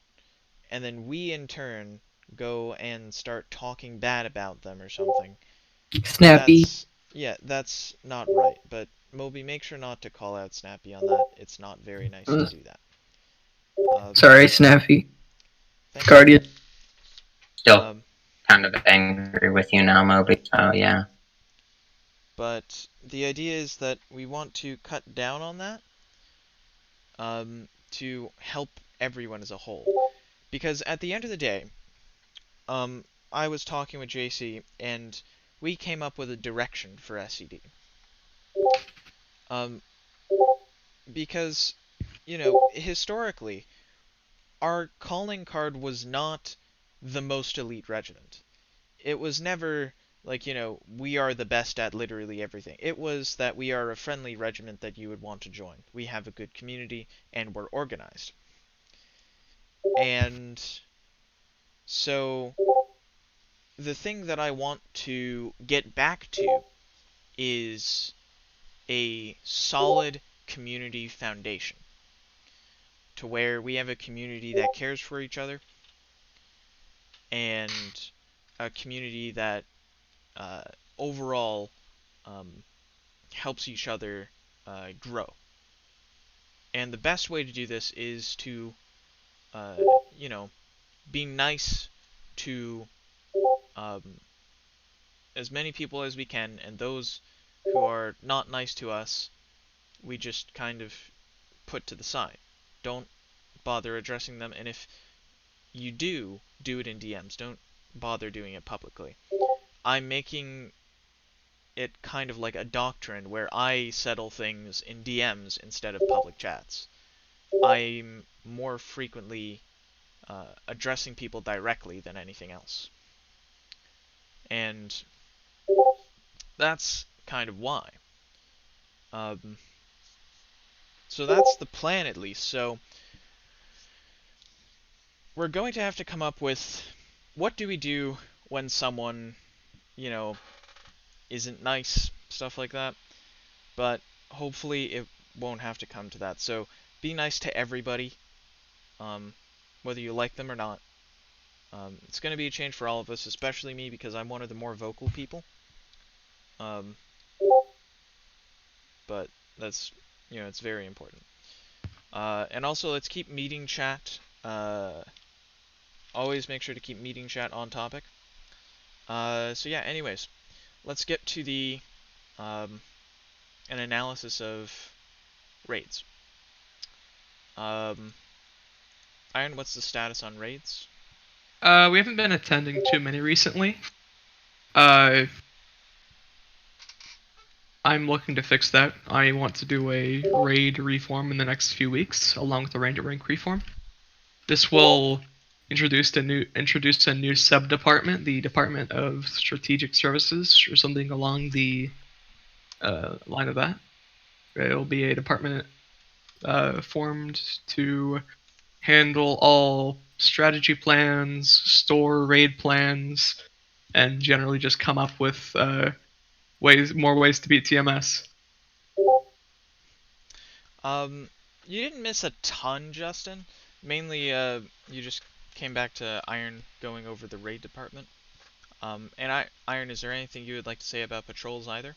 Speaker 1: and then we in turn go and start talking bad about them or something,
Speaker 3: Snappy.
Speaker 1: that's not right. But Moby, make sure not to call out Snappy on that. It's not very nice to do that.
Speaker 3: Sorry, Snappy.
Speaker 1: Thank you.
Speaker 3: Guardian.
Speaker 7: Still
Speaker 1: Um,
Speaker 7: kind of angry with you now, Moby. So yeah.
Speaker 1: but the idea is that we want to cut down on that, to help everyone as a whole. Because at the end of the day, I was talking with JC, and we came up with a direction for SCD. Um, because, historically, our calling card was not the most elite regiment. It was never like, we are the best at literally everything. It was that we are a friendly regiment that you would want to join. We have a good community, and we're organized. And so the thing that I want to get back to is a solid community foundation, to where we have a community that cares for each other, and a community that uh, overall um, helps each other grow. And the best way to do this is to, uh, you know, be nice to um, as many people as we can, and those who are not nice to us, we just kind of put to the side. Don't bother addressing them, and if you do it in DMs. Don't bother doing it publicly. I'm making it kind of like a doctrine where I settle things in DMs instead of public chats. I'm more frequently addressing people directly than anything else. And that's kind of why. Um, so that's the plan, at least. So we're going to have to come up with what do we do when someone, you know, isn't nice, stuff like that. But hopefully it won't have to come to that. So be nice to everybody, whether you like them or not. It's going to be a change for all of us, especially me because I'm one of the more vocal people. But that's, it's very important. And also, let's keep meeting chat. Always make sure to keep meeting chat on topic. So yeah, anyways, let's get to the an analysis of raids. Iron, what's the status on raids?
Speaker 6: We haven't been attending too many recently. I'm looking to fix that. I want to do a raid reform in the next few weeks, along with the ranger rank reform. This will introduce a new sub-department, the Department of Strategic Services, or something along the line of that. It will be a department formed to handle all strategy plans, store raid plans, and generally just come up with more ways to beat TMS.
Speaker 1: You didn't miss a ton, Justin. Mainly, you just came back to Iron going over the raid department. And Iron, is there anything you would like to say about patrols either?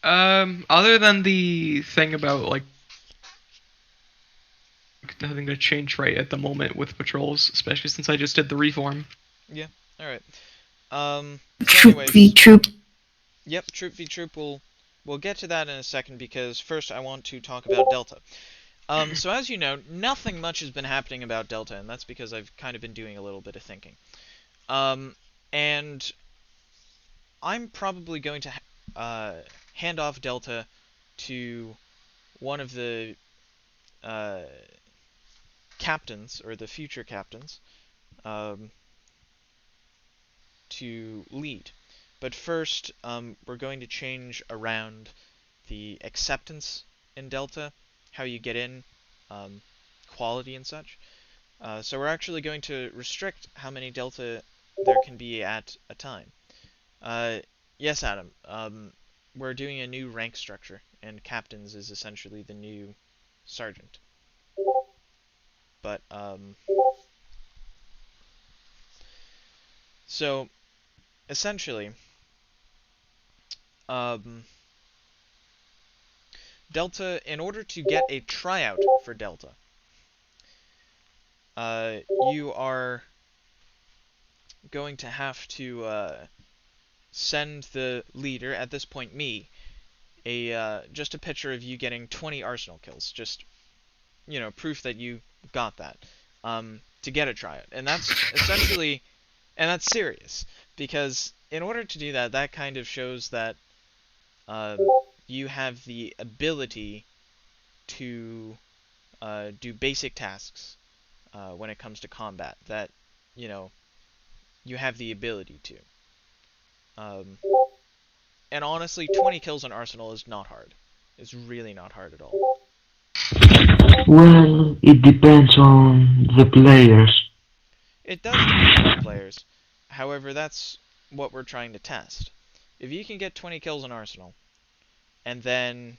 Speaker 6: Other than the thing about like nothing to change right at the moment with patrols, especially since I just did the reform.
Speaker 1: Yeah. All right. So
Speaker 5: Troop
Speaker 1: anyways,
Speaker 5: v troop.
Speaker 1: Yep, troop v troop. We'll get to that in a second because first I want to talk about Delta. So as you know, nothing much has been happening about Delta, and that's because I've kind of been doing a little bit of thinking. And I'm probably going to hand off Delta to one of the captains, or the future captains, to lead. But first, we're going to change around the acceptance in Delta, how you get in, quality and such. So we're actually going to restrict how many Delta there can be at a time. Yes, Adam, we're doing a new rank structure, and captains is essentially the new sergeant. But, so, essentially, Delta, in order to get a tryout for Delta, you are going to have to send the leader, at this point me, just a picture of you getting 20 arsenal kills, just, proof that you got that, to get a tryout. And that's essentially, and that's serious, because in order to do that, that kind of shows that you have the ability to do basic tasks when it comes to combat, that, you have the ability to. And honestly, 20 kills on Arsenal is not hard. It's really not hard at all.
Speaker 2: Well, it depends on the players.
Speaker 1: It does depend on the players. However, that's what we're trying to test. If you can get 20 kills on Arsenal, and then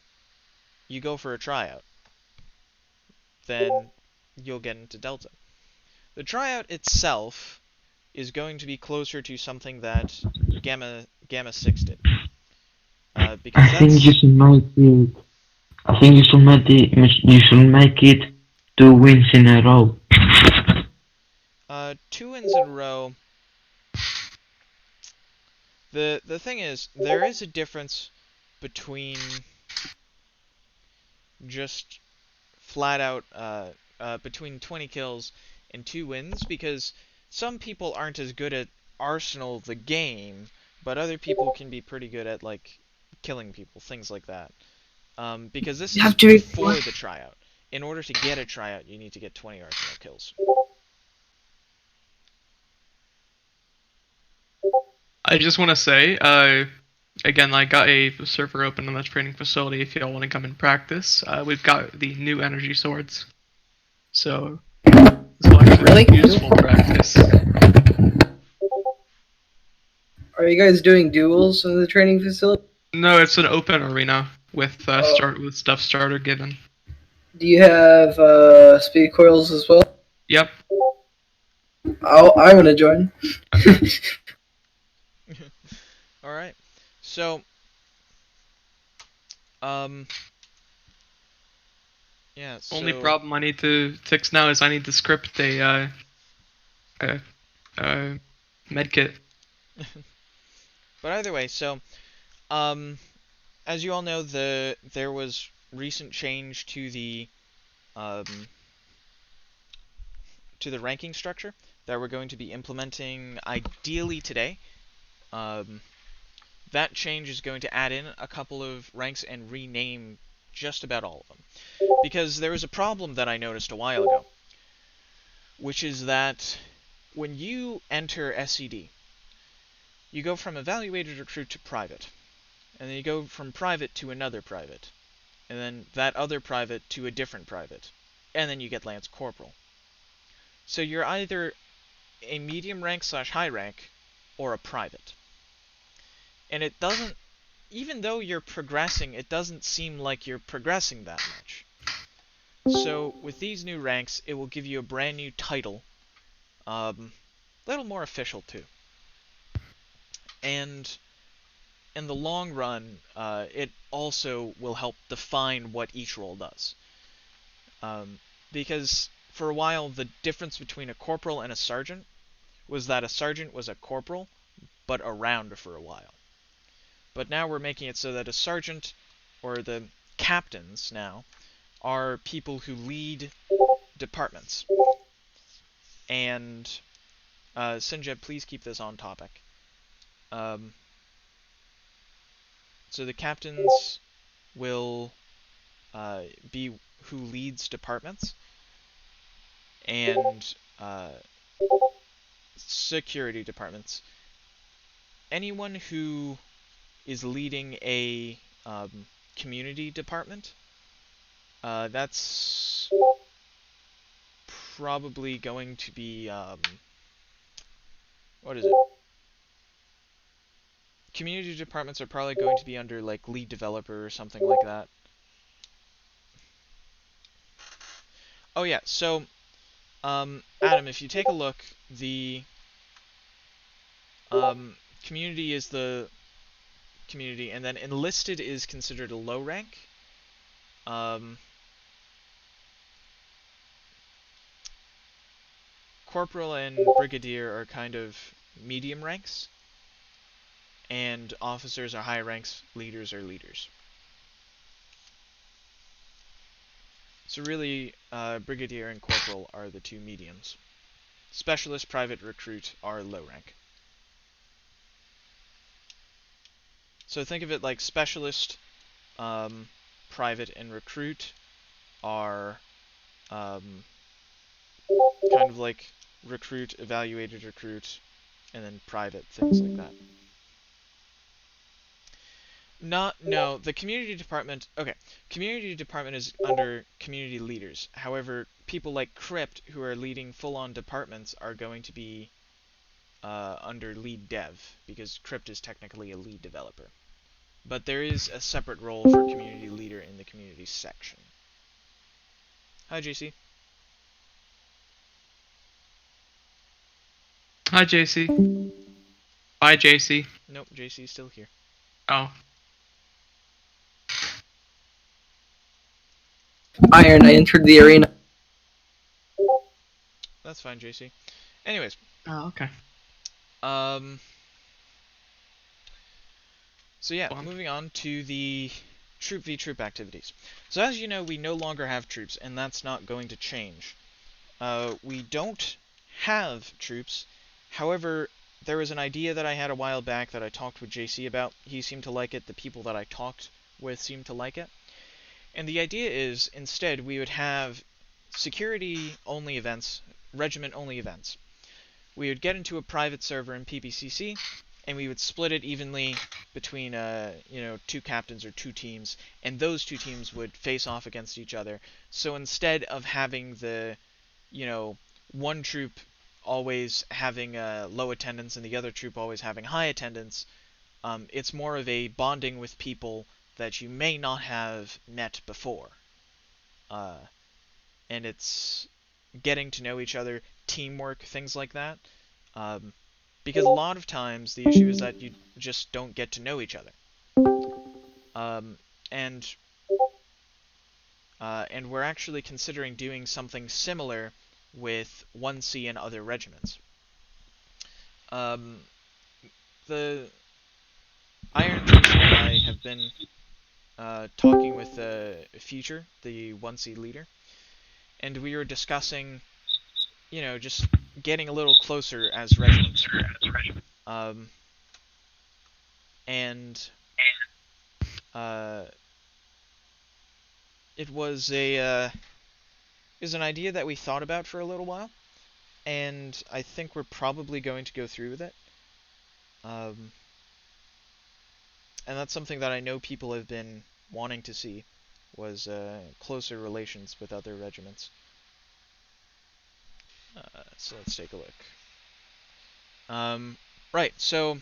Speaker 1: you go for a tryout, then you'll get into Delta. The tryout itself is going to be closer to something that Gamma 6 did. Because
Speaker 2: I think
Speaker 1: that's...
Speaker 2: you should make it. I think you should make it 2 wins in a row.
Speaker 1: 2 wins in a row. The thing is, there is a difference between just flat out between 20 kills and 2 wins, because some people aren't as good at Arsenal the game, but other people can be pretty good at like killing people, things like that. Because this is before the tryout. In order to get a tryout, you need to get 20 Arsenal kills.
Speaker 6: I just want to say, again, I got a server open in the training facility if y'all want to come and practice. We've got the new energy swords. So, This will actually
Speaker 3: Really?
Speaker 6: be useful practice.
Speaker 3: Are you guys doing duels in the training facility?
Speaker 6: No, it's an open arena with
Speaker 3: Oh.
Speaker 6: with stuff starter given.
Speaker 3: Do you have speed coils as well?
Speaker 6: Yep.
Speaker 3: I'm gonna join.
Speaker 6: Okay.
Speaker 1: All right. So, um, yeah.
Speaker 6: Only
Speaker 1: So,
Speaker 6: problem I need to fix now is I need to script a medkit.
Speaker 1: but either way, so, as you all know, there was recent change um, to the ranking structure that we're going to be implementing ideally today. Um, that change is going to add in a couple of ranks and rename just about all of them. Because there was a problem that I noticed a while ago, which is that when you enter SCD, you go from evaluated recruit to private, and then you go from private to another private, and then that other private to a different private, and then you get Lance Corporal. So you're either a medium rank / high rank, or a private. And it doesn't, even though you're progressing, it doesn't seem like you're progressing that much. So with these new ranks, it will give you a brand new title, a little more official too. And in the long run, it also will help define what each role does. Because for a while, the difference between a corporal and a sergeant was that a sergeant was a corporal, but around for a while. But now we're making it so that a sergeant, or the captains now, are people who lead departments. And, Sinjeb, please keep this on topic. So the captains will be who leads departments, and security departments. Anyone who is leading a community department, that's probably going to be, what is it? Community departments are probably going to be under, like, lead developer or something like that. Oh yeah, so, Adam, if you take a look, the community is the community, and then enlisted is considered a low rank. Corporal and brigadier are kind of medium ranks, and officers are high ranks, leaders are leaders. So really, brigadier and corporal are the two mediums. Specialist, private, recruit are low rank. So think of it like specialist, private, and recruit are kind of like recruit, evaluated recruit, and then private, things like that. No, the community department, okay, community department is under community leaders. However, people like Crypt, who are leading full-on departments, are going to be under lead dev, because Crypt is technically a lead developer. But there is a separate role for community leader in the community section. Hi, JC.
Speaker 6: Hi, JC. Bye, JC.
Speaker 1: Nope, JC's still here.
Speaker 6: Oh.
Speaker 3: Iron, I entered the arena.
Speaker 1: That's fine, JC. Anyways.
Speaker 6: Oh, okay.
Speaker 1: So yeah, moving on to the troop v troop activities. So as you know, we no longer have troops, and that's not going to change. We don't have troops. However, there was an idea that I had a while back that I talked with JC about. He seemed to like it. The people that I talked with seemed to like it. And the idea is, instead, we would have security-only events, regiment-only events. We would get into a private server in PBCC, and we would split it evenly between, two captains or two teams, and those two teams would face off against each other. So instead of having the, one troop always having low attendance and the other troop always having high attendance. It's more of a bonding with people that you may not have met before. And it's getting to know each other, teamwork, things like that. Because a lot of times the issue is that you just don't get to know each other. Um, and and we're actually considering doing something similar with 1C and other regiments. The Iron, Jason, and I have been talking with Future, the 1C leader, and we were discussing, just getting a little closer as regiments. And it was an idea that we thought about for a little while, and I think we're probably going to go through with it. And that's something that I know people have been wanting to see, was closer relations with other regiments. So let's take a look. Right, so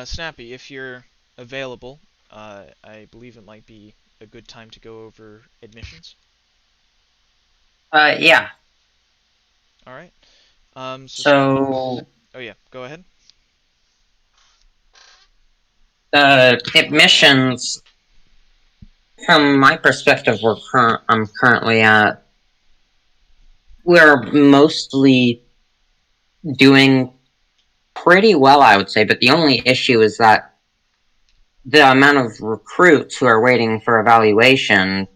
Speaker 1: Snappy, if you're available, I believe it might be a good time to go over admissions.
Speaker 7: Yeah.
Speaker 1: All right.
Speaker 7: So
Speaker 1: oh yeah, go ahead.
Speaker 7: admissions, from my perspective, I'm currently at. We're mostly doing pretty well, I would say, but the only issue is that the amount of recruits who are waiting for evaluation,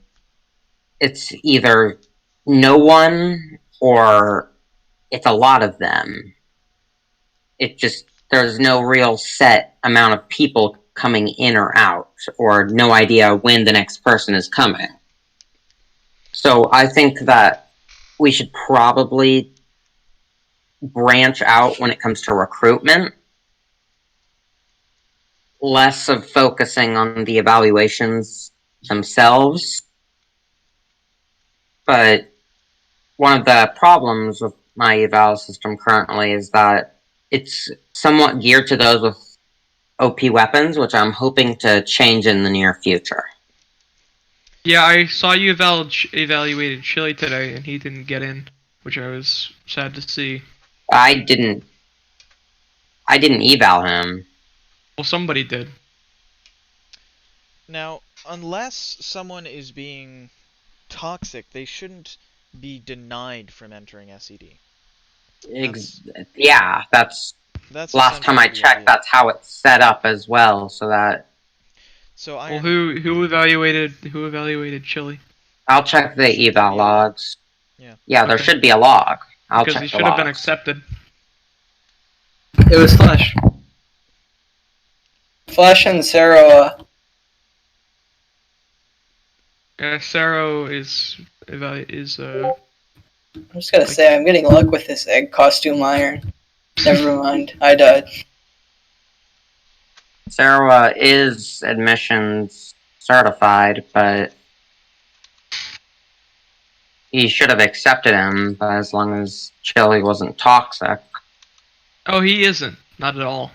Speaker 7: it's either no one or it's a lot of them. There's no real set amount of people coming in or out, or no idea when the next person is coming. So I think that we should probably branch out when it comes to recruitment, less of focusing on the evaluations themselves. But one of the problems with my eval system currently is that it's somewhat geared to those with OP weapons, which I'm hoping to change in the near future.
Speaker 6: Yeah, I saw you evaluated Chili today, and he didn't get in, which I was sad to see.
Speaker 7: I didn't eval him.
Speaker 6: Well, somebody did.
Speaker 1: Now, unless someone is being toxic, they shouldn't be denied from entering SCD.
Speaker 7: That's
Speaker 1: That's
Speaker 7: last time I checked.
Speaker 1: idea.
Speaker 7: That's how it's set up as well, so that.
Speaker 1: So
Speaker 6: Well, who evaluated Chili?
Speaker 7: I'll check the eval logs. Yeah, there should be a log. I'll
Speaker 6: because
Speaker 7: check
Speaker 6: he
Speaker 7: the
Speaker 6: should
Speaker 7: logs.
Speaker 6: have been accepted.
Speaker 3: It was Flash. Flash and Sarah.
Speaker 6: Saro is.
Speaker 3: I'm just gonna say I'm getting luck with this egg costume iron. Never mind, I died.
Speaker 7: Sarah is admissions certified, but he should have accepted him as long as Chili wasn't toxic.
Speaker 6: Oh, he isn't. Not at all.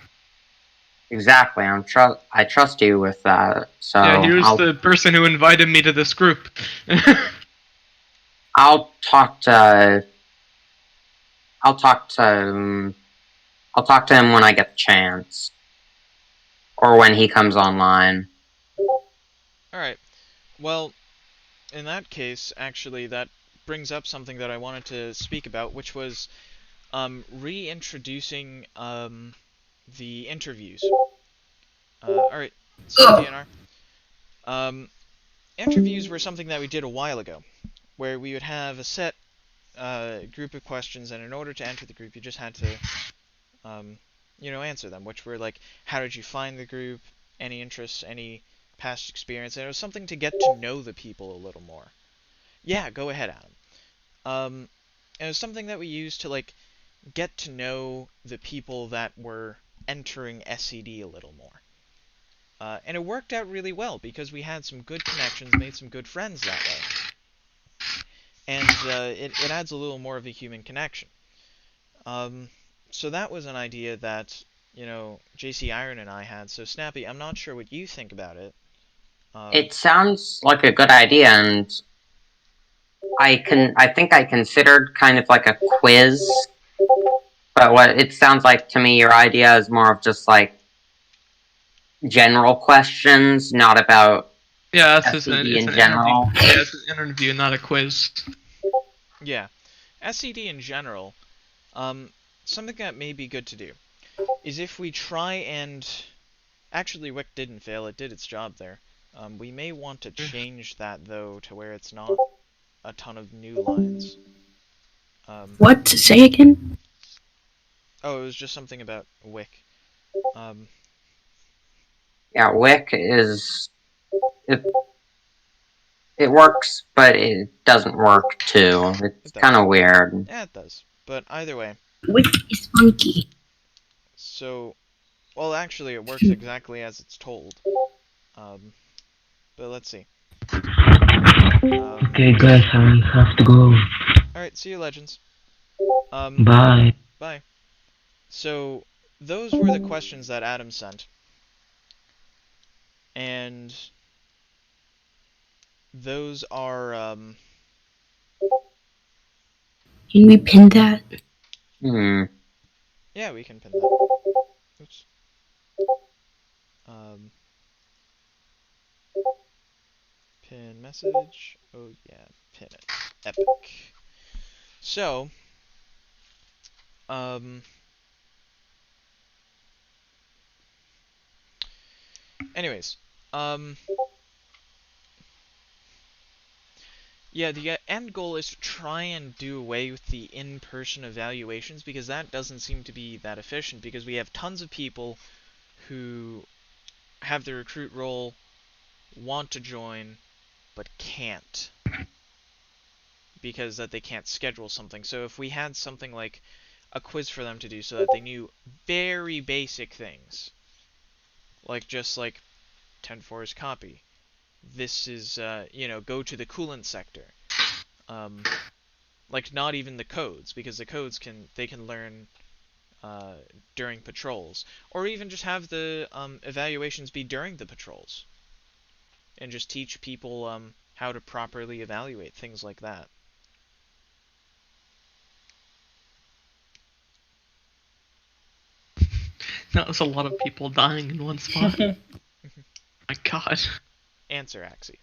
Speaker 7: Exactly. I trust you with that. So
Speaker 6: yeah, he was the person who invited me to this group.
Speaker 7: I'll talk to him when I get the chance, or when he comes online.
Speaker 1: All right. Well, in that case, actually, that brings up something that I wanted to speak about, which was reintroducing the interviews. Alright, so DNR. Interviews were something that we did a while ago, where we would have a set group of questions, and in order to enter the group, you just had to, answer them, which were like, how did you find the group, any interests, any past experience, and it was something to get to know the people a little more. Yeah, go ahead, Adam. It was something that we used to, like, get to know the people that were entering SCD a little more. And it worked out really well because we had some good connections, made some good friends that way. and it adds a little more of a human connection. So that was an idea that, JC Iron and I had. So Snappy, I'm not sure what you think about it.
Speaker 7: It sounds like a good idea, and I think I considered kind of like a quiz, but what it sounds like to me, your idea is more of just like general questions, not about
Speaker 6: Yeah,
Speaker 7: SCD
Speaker 6: it's
Speaker 7: in
Speaker 6: an interview.
Speaker 7: general.
Speaker 6: Yeah, it's an interview, not a quiz.
Speaker 1: Yeah, SCD in general. Something that may be good to do is if we try and actually Wick didn't fail; it did its job there. We may want to change that though to where it's not a ton of new lines.
Speaker 5: What? Say again?
Speaker 1: Oh, it was just something about Wick. Um,
Speaker 7: Yeah, Wick is it works, but it doesn't work too. It's
Speaker 1: it does.
Speaker 7: kind of weird.
Speaker 1: Yeah, it does. But either way,
Speaker 5: Wick is funky.
Speaker 1: so well, actually, it works exactly as it's told. Um, but let's see.
Speaker 2: Okay, guys, I have to go.
Speaker 1: All right, see you, Legends.
Speaker 2: Bye.
Speaker 1: Bye. So those were the questions that Adam sent, and those are
Speaker 5: Can we pin that?
Speaker 1: yeah, we can pin that. Oops. Pin message. Oh yeah, pin it. Epic. So, anyways, yeah, the end goal is to try and do away with the in-person evaluations because that doesn't seem to be that efficient because we have tons of people who have the recruit role, want to join, but can't because that they can't schedule something. So if we had something like a quiz for them to do so that they knew very basic things, like just like 10-4's copy. This is, go to the coolant sector. Like not even the codes, because the codes they can learn during patrols, or even just have the evaluations be during the patrols, and just teach people how to properly evaluate things like that.
Speaker 6: That was a lot of people dying in one spot. My God.
Speaker 1: Answer, Axie.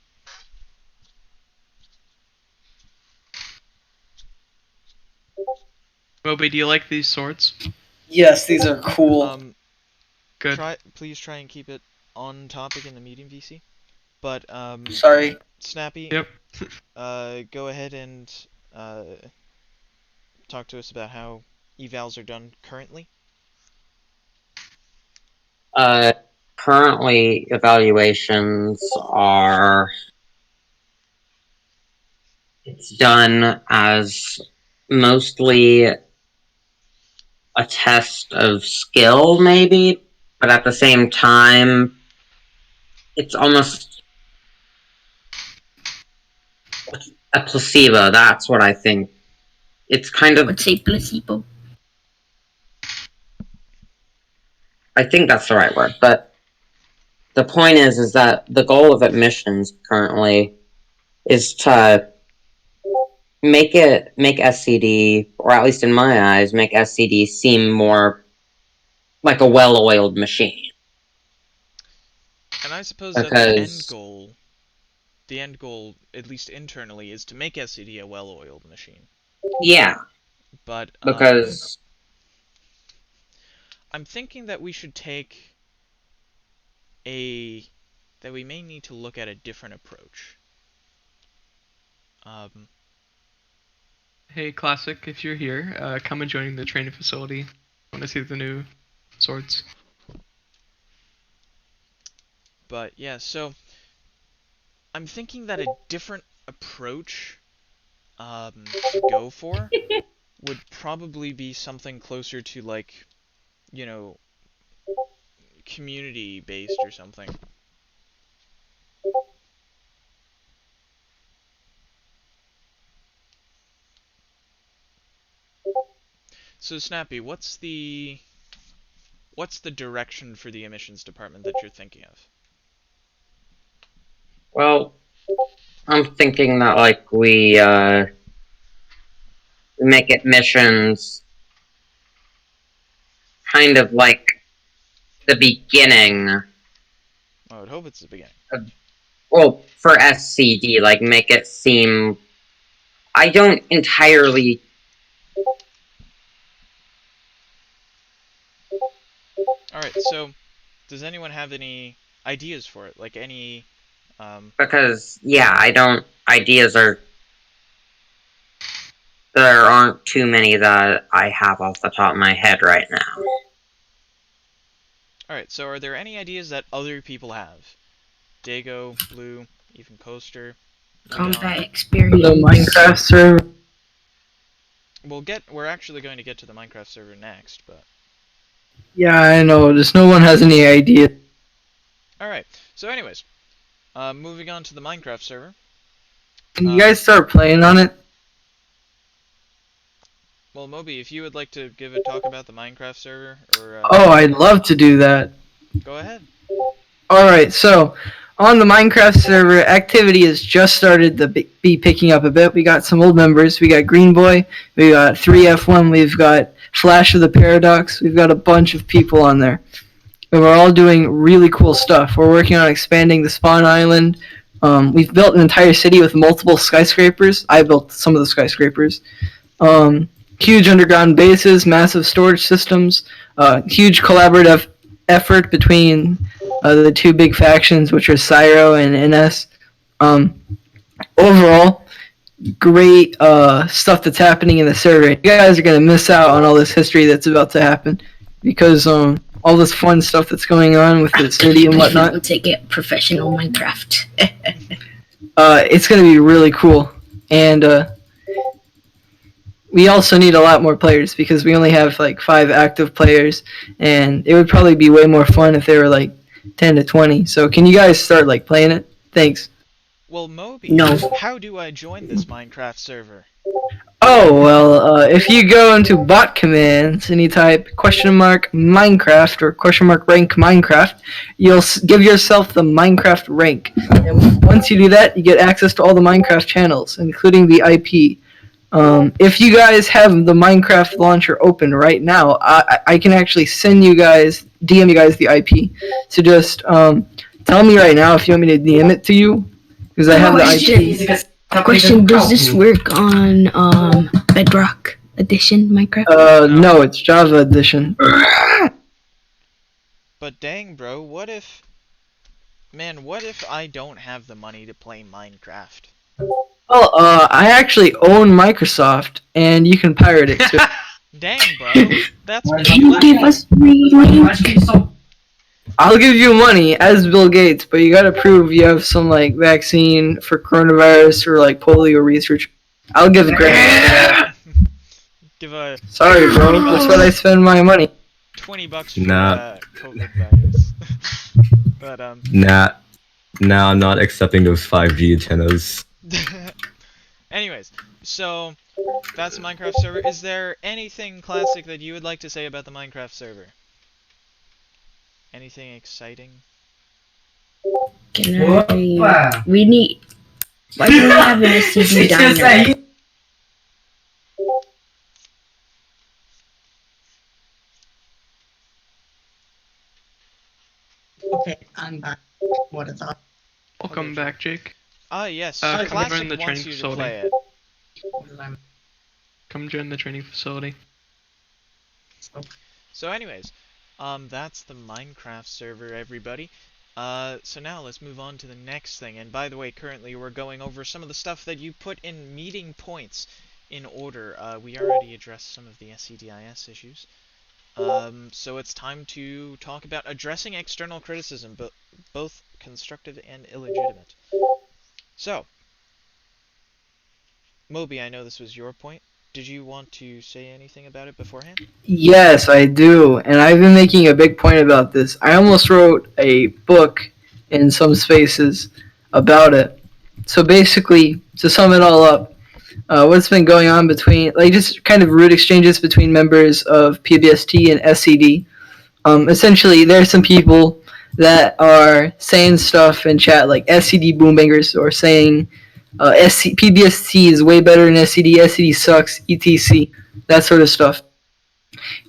Speaker 6: Moby, do you like these swords?
Speaker 3: Yes, these are cool.
Speaker 6: Good.
Speaker 1: Please try and keep it on topic in the meeting, VC. But
Speaker 3: Sorry.
Speaker 1: Snappy.
Speaker 6: Yep.
Speaker 1: Go ahead and talk to us about how evals are done currently.
Speaker 7: Currently, evaluations are it's done as mostly a test of skill, maybe, but at the same time, it's almost a placebo. That's what I think. It's kind of.
Speaker 5: Let's say placebo.
Speaker 7: I think that's the right word, but the point is that the goal of admissions currently is to make SCD, or at least in my eyes, make SCD seem more like a well-oiled machine.
Speaker 1: And I suppose that
Speaker 7: Because
Speaker 1: the end goal, at least internally, is to make SCD a well-oiled machine.
Speaker 7: yeah,
Speaker 1: But
Speaker 7: because
Speaker 1: I'm thinking that we should that we may need to look at a different approach.
Speaker 6: Hey, Classic, if you're here, come and join the training facility. I want to see the new swords.
Speaker 1: But yeah, so I'm thinking that a different approach to go for would probably be something closer to like, community based or something. So Snappy, what's the direction for the emissions department that you're thinking of?
Speaker 7: Well, I'm thinking that like we make it missions kind of like the beginning.
Speaker 1: I would hope it's the beginning.
Speaker 7: Well, for SCD, like make it seem. I don't entirely.
Speaker 1: Alright, so does anyone have any ideas for it? Like any
Speaker 7: Because yeah, I don't. Ideas are. There aren't too many that I have off the top of my head right now.
Speaker 1: Alright, so are there any ideas that other people have? Dago, Blue, even Coaster.
Speaker 5: Combat
Speaker 3: The
Speaker 5: experience.
Speaker 3: Minecraft server.
Speaker 1: We're actually going to get to the Minecraft server next, but
Speaker 3: Yeah, I know. Just no one has any idea.
Speaker 1: alright. So anyways, moving on to the Minecraft server.
Speaker 3: Can you guys start playing on it?
Speaker 1: Well, Moby, if you would like to give a talk about the Minecraft server, or
Speaker 3: Oh, I'd love to do that.
Speaker 1: go ahead.
Speaker 3: Alright, so on the Minecraft server, activity has just started to be picking up a bit. We got some old members. We got Green Boy, we got 3F1, we've got Flash of the Paradox, we've got a bunch of people on there. And we're all doing really cool stuff. We're working on expanding the spawn island. We've built an entire city with multiple skyscrapers. I built some of the skyscrapers. Huge underground bases, massive storage systems, huge collaborative effort between the two big factions, which are Cyro and NS. Overall, great stuff that's happening in the server. You guys are going to miss out on all this history that's about to happen because all this fun stuff that's going on with the city and whatnot.
Speaker 5: To get professional Minecraft.
Speaker 3: It's going to be really cool. And we also need a lot more players because we only have like 5 active players, and it would probably be way more fun if there were like 10 to 20. So can you guys start like playing it? Thanks.
Speaker 1: Well, Moby,
Speaker 5: No.
Speaker 1: how do I join this Minecraft server?
Speaker 3: Oh, well, if you go into bot commands and you type $Minecraft or $rank Minecraft, you'll give yourself the Minecraft rank. And once you do that, you get access to all the Minecraft channels, including the IP. If you guys have the Minecraft launcher open right now, I can actually send you guys, DM you guys the IP. So just tell me right now if you want me to DM it to you, because I have the IP.
Speaker 5: Question, does this work on Bedrock Edition Minecraft?
Speaker 3: No, it's Java Edition.
Speaker 1: But dang, bro, what if I don't have the money to play Minecraft?
Speaker 3: Well, I actually own Microsoft, and you can pirate it too.
Speaker 1: Dang, bro, that's
Speaker 5: Can you give us free link?
Speaker 3: I'll give you money as Bill Gates, but you gotta prove you have some like vaccine for coronavirus or like polio research. I'll give a grant.
Speaker 1: Give a
Speaker 3: Sorry, bro. That's what I spend my money.
Speaker 1: $20 for
Speaker 8: Nah.
Speaker 1: COVID values. But
Speaker 8: Nah, I'm not accepting those 5G antennas.
Speaker 1: anyways, so that's the Minecraft server. Is there anything classic that you would like to say about the Minecraft server? Anything exciting?
Speaker 5: We need. Why do we have an SCD diner?
Speaker 9: Okay, I'm back. What is up?
Speaker 6: Welcome back, Jake.
Speaker 1: Ah, yes.
Speaker 6: Come
Speaker 1: Classic
Speaker 6: join the
Speaker 1: wants
Speaker 6: training
Speaker 1: you to
Speaker 6: facility.
Speaker 1: play it.
Speaker 9: What is I'm
Speaker 6: Come join the training facility.
Speaker 1: So anyways, that's the Minecraft server, everybody. So now let's move on to the next thing. And by the way, currently we're going over some of the stuff that you put in meeting points in order. We already addressed some of the SCDIS issues. So it's time to talk about addressing external criticism, both constructive and illegitimate. So, Moby, I know this was your point. Did you want to say anything about it beforehand?
Speaker 3: Yes, I do, and I've been making a big point about this. I almost wrote a book in some spaces about it. So basically, to sum it all up, what's been going on between, like, just kind of rude exchanges between members of PBST and SCD. Essentially, there are some people that are saying stuff in chat like SCD boombangers, or saying PBST is way better than SCD, SCD sucks, etc. That sort of stuff.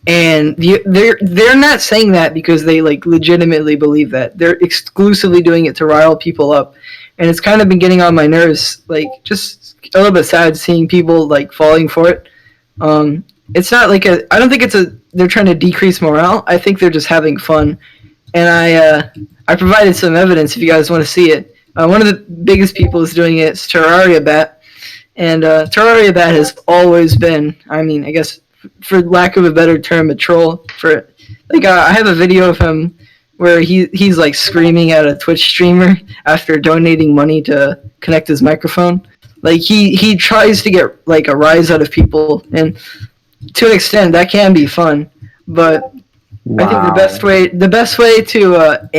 Speaker 3: And they're not saying that because they like legitimately believe that. They're exclusively doing it to rile people up, and it's kind of been getting on my nerves. Like, just a little bit sad seeing people like falling for it. It's not like I don't think they're trying to decrease morale. I think they're just having fun, and I provided some evidence if you guys want to see it. One of the biggest people is doing it. It's Terraria Bat, and Terraria Bat has always been, I mean, I guess for lack of a better term, a troll. For like, I have a video of him where he's like screaming at a Twitch streamer after donating money to connect his microphone. Like, he tries to get like a rise out of people, and to an extent that can be fun. But wow. I think the best way to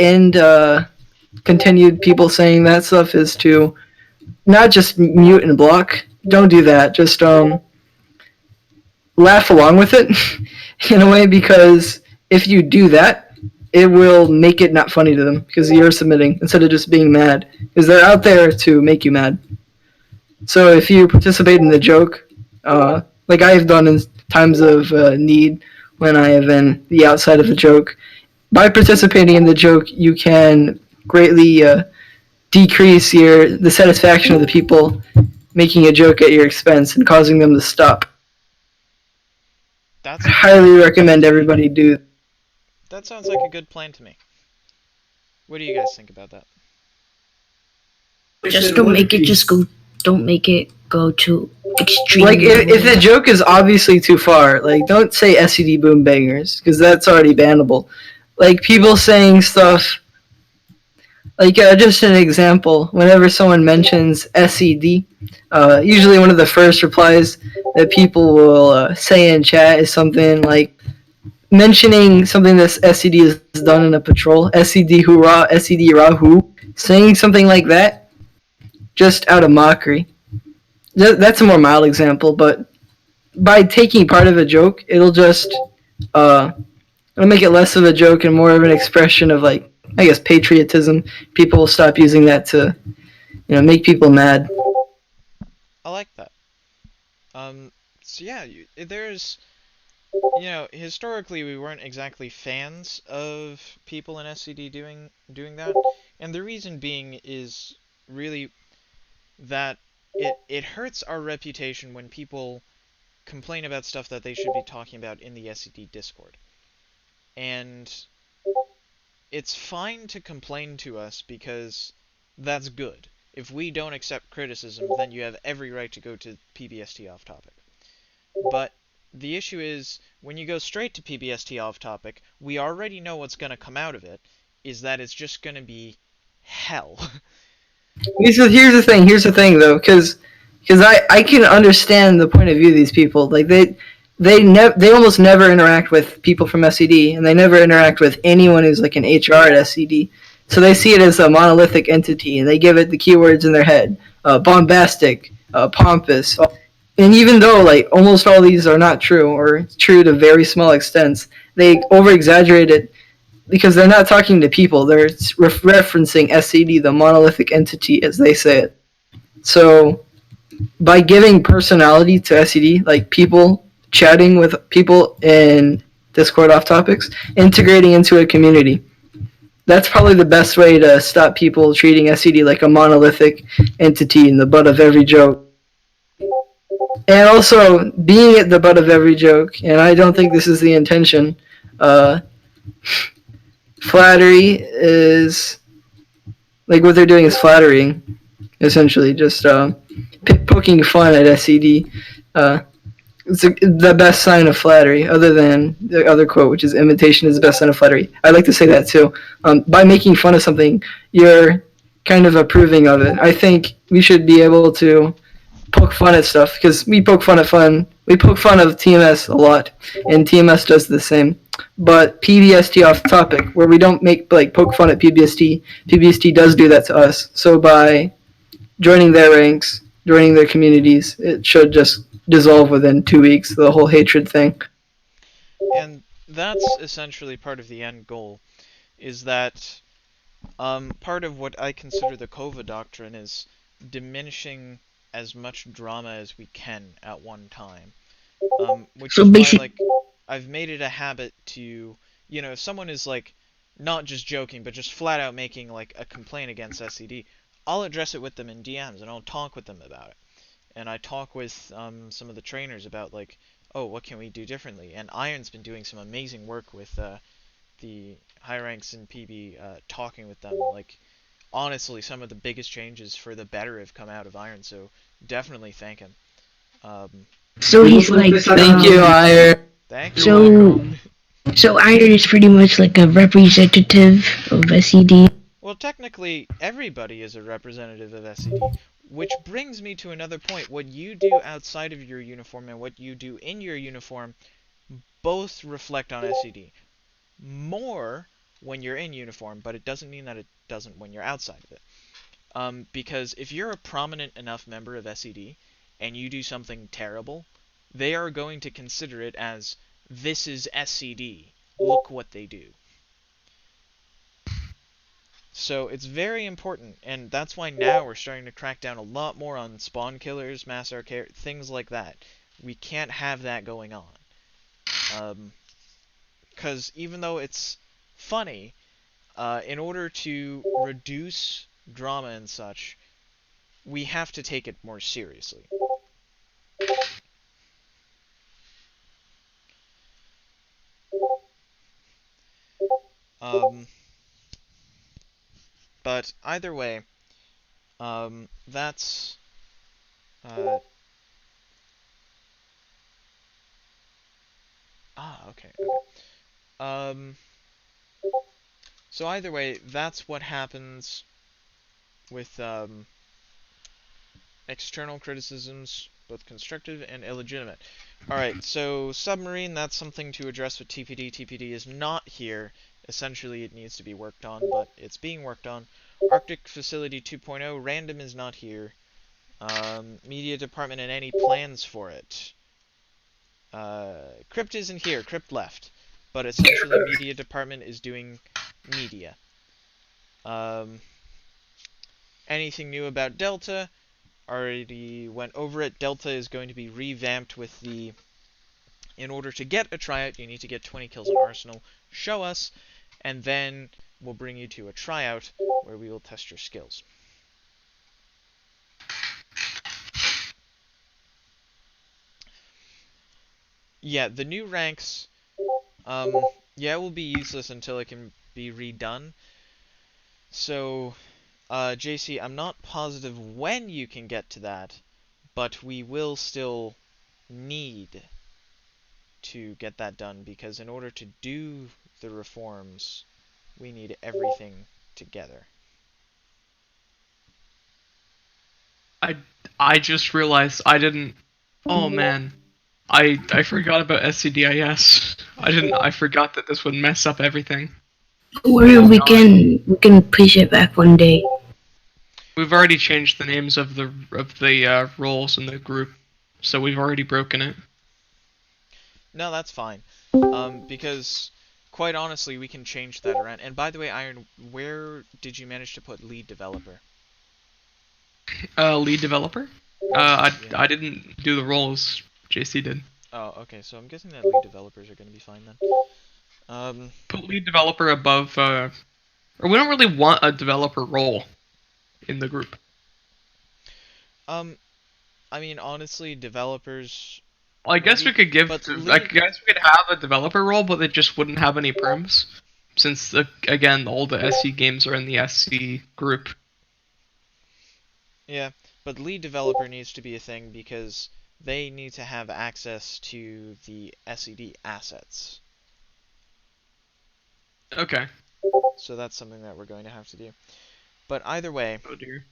Speaker 3: end continued people saying that stuff is to not just mute and block. Don't do that. Just laugh along with it in a way, because if you do that, it will make it not funny to them because you're submitting instead of just being mad, because they're out there to make you mad. So if you participate in the joke, like I have done in times of need when I have been the outside of the joke, by participating in the joke, you can greatly decrease the satisfaction of the people making a joke at your expense and causing them to stop. I highly recommend everybody do.
Speaker 1: That sounds like a good plan to me. What do you guys think about that?
Speaker 5: Just don't make it go to extreme.
Speaker 3: Like, if the joke is obviously too far, like, don't say SCD boom bangers, because that's already bannable. Like, people saying stuff, like, just an example, whenever someone mentions SCD, usually one of the first replies that people will say in chat is something like, mentioning something that SCD has done in a patrol, SCD hoorah, SCD rahoo, saying something like that, just out of mockery. That's a more mild example, but by taking part of a joke, it'll just it'll make it less of a joke and more of an expression of, like, I guess, patriotism. People will stop using that to, make people mad.
Speaker 1: I like that. So yeah, there's, historically we weren't exactly fans of people in SCD doing that, and the reason being is really that it hurts our reputation when people complain about stuff that they should be talking about in the SCD Discord. And it's fine to complain to us because that's good. If we don't accept criticism, then you have every right to go to PBST off topic. But the issue is, when you go straight to PBST off topic, we already know what's going to come out of it, is that it's just going to be hell.
Speaker 3: Here's the thing though, because I can understand the point of view of these people. Like, they almost never interact with people from SCD, and they never interact with anyone who's like an HR at SCD. So they see it as a monolithic entity, and they give it the keywords in their head: bombastic, pompous. And even though, like, almost all these are not true, or true to very small extents, they over-exaggerate it because they're not talking to people. They're referencing SCD, the monolithic entity, as they say it. So by giving personality to SCD, like people chatting with people in Discord off topics, integrating into a community, that's probably the best way to stop people treating SCD like a monolithic entity in the butt of every joke. And also, being at the butt of every joke, and I don't think this is the intention, flattery is, like, what they're doing is flattering, essentially, just poking fun at SCD. It's the best sign of flattery, other than the other quote, which is imitation is the best sign of flattery. I like to say that too. By making fun of something, you're kind of approving of it. I think we should be able to poke fun at stuff, because we poke fun of TMS a lot, and TMS does the same. But PBST off topic, where we don't poke fun at PBST does do that to us. So by joining their ranks, joining the communities. It should just dissolve within 2 weeks. The whole hatred thing.
Speaker 1: And that's essentially part of the end goal, is that part of what I consider the Kova doctrine is diminishing as much drama as we can at one time. Which
Speaker 5: So
Speaker 1: is why,
Speaker 5: basically,
Speaker 1: like, I've made it a habit to, if someone is, like, not just joking, but just flat out making, like, a complaint against SCD, I'll address it with them in DMs, and I'll talk with them about it. And I talk with some of the trainers about, like, oh, what can we do differently? And Iron's been doing some amazing work with the high ranks in PB, talking with them. Like, honestly, some of the biggest changes for the better have come out of Iron, so definitely thank him.
Speaker 5: so he's like,
Speaker 3: Thank you, Iron.
Speaker 1: Thank you,
Speaker 5: so,
Speaker 1: Iron.
Speaker 5: so Iron is pretty much like a representative of SED.
Speaker 1: Well, technically, everybody is a representative of SCD, which brings me to another point. What you do outside of your uniform and what you do in your uniform both reflect on SCD. More when you're in uniform, but it doesn't mean that it doesn't when you're outside of it. Because if you're a prominent enough member of SCD and you do something terrible, they are going to consider it as, this is SCD, look what they do. So it's very important, and that's why now we're starting to crack down a lot more on spawn killers, mass arcade, things like that. We can't have that going on. Because even though it's funny, in order to reduce drama and such, we have to take it more seriously. But either way, that's okay. So either way, that's what happens with external criticisms, both constructive and illegitimate. Alright, so submarine, that's something to address with TPD. TPD is not here. Essentially, it needs to be worked on, but it's being worked on. Arctic Facility 2.0, random is not here. Media Department and any plans for it. Crypt isn't here, Crypt left. But essentially, Media Department is doing media. Anything new about Delta? Already went over it. Delta is going to be revamped with the... In order to get a tryout, you need to get 20 kills on Arsenal. Show us, and then we'll bring you to a tryout where we will test your skills. Yeah, the new ranks, yeah, will be useless until it can be redone. So, JC, I'm not positive when you can get to that, but we will still need to get that done, because in order to do the reforms, we need everything together.
Speaker 6: I just realized I didn't. Oh man, I forgot about SCDIS. I forgot that this would mess up everything.
Speaker 5: Or we can push it back one day.
Speaker 6: We've already changed the names of the roles in the group, so we've already broken it.
Speaker 1: No, that's fine. Because, quite honestly, we can change that around. And by the way, Iron, where did you manage to put lead developer?
Speaker 6: Lead developer? I didn't do the roles. JC did.
Speaker 1: Oh, okay, so I'm guessing that lead developers are going to be fine then.
Speaker 6: Put lead developer above, or we don't really want a developer role in the group.
Speaker 1: I mean, honestly, developers...
Speaker 6: Well, I guess we could give. I guess we could have a developer role, but it just wouldn't have any perms, since again all the SC games are in the SC group.
Speaker 1: Yeah, but lead developer needs to be a thing because they need to have access to the SCD assets.
Speaker 6: Okay.
Speaker 1: So that's something that we're going to have to do. But either way,
Speaker 6: oh dear.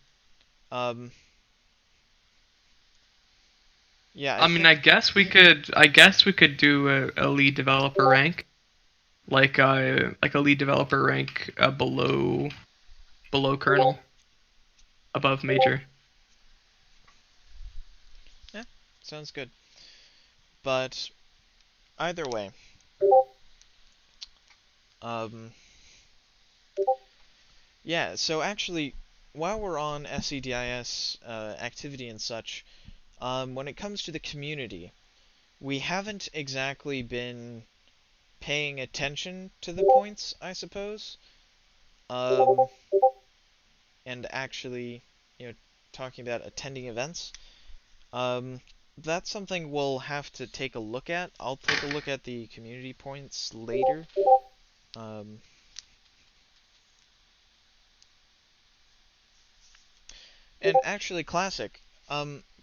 Speaker 1: Yeah,
Speaker 6: I mean, I guess we could do a lead developer rank, like a lead developer rank below colonel, above major.
Speaker 1: Sounds good. But either way, um, yeah. So actually, while we're on SCDIS activity and such, when it comes to the community, we haven't exactly been paying attention to the points, I suppose. And actually, talking about attending events. That's something we'll have to take a look at. I'll take a look at the community points later. And actually, Classic,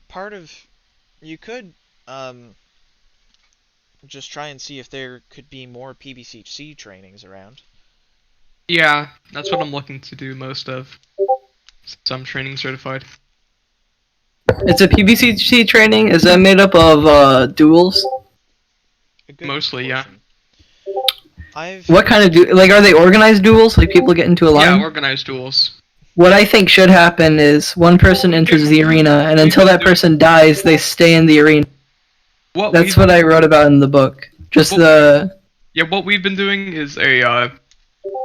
Speaker 1: part of you could just try and see if there could be more PBCC trainings around.
Speaker 6: Yeah, that's what I'm looking to do most of. Since I'm training certified.
Speaker 3: It's a PBCC training. Is that made up of duels?
Speaker 1: A good
Speaker 6: Mostly, yeah.
Speaker 1: portion.
Speaker 3: What kind of like, are they organized duels? Like people get into a line?
Speaker 6: Yeah, organized duels.
Speaker 3: What I think should happen is one person enters the arena, and until that person dies, they stay in the arena. That's what I wrote about in the book. Just the.
Speaker 6: Yeah, what we've been doing is a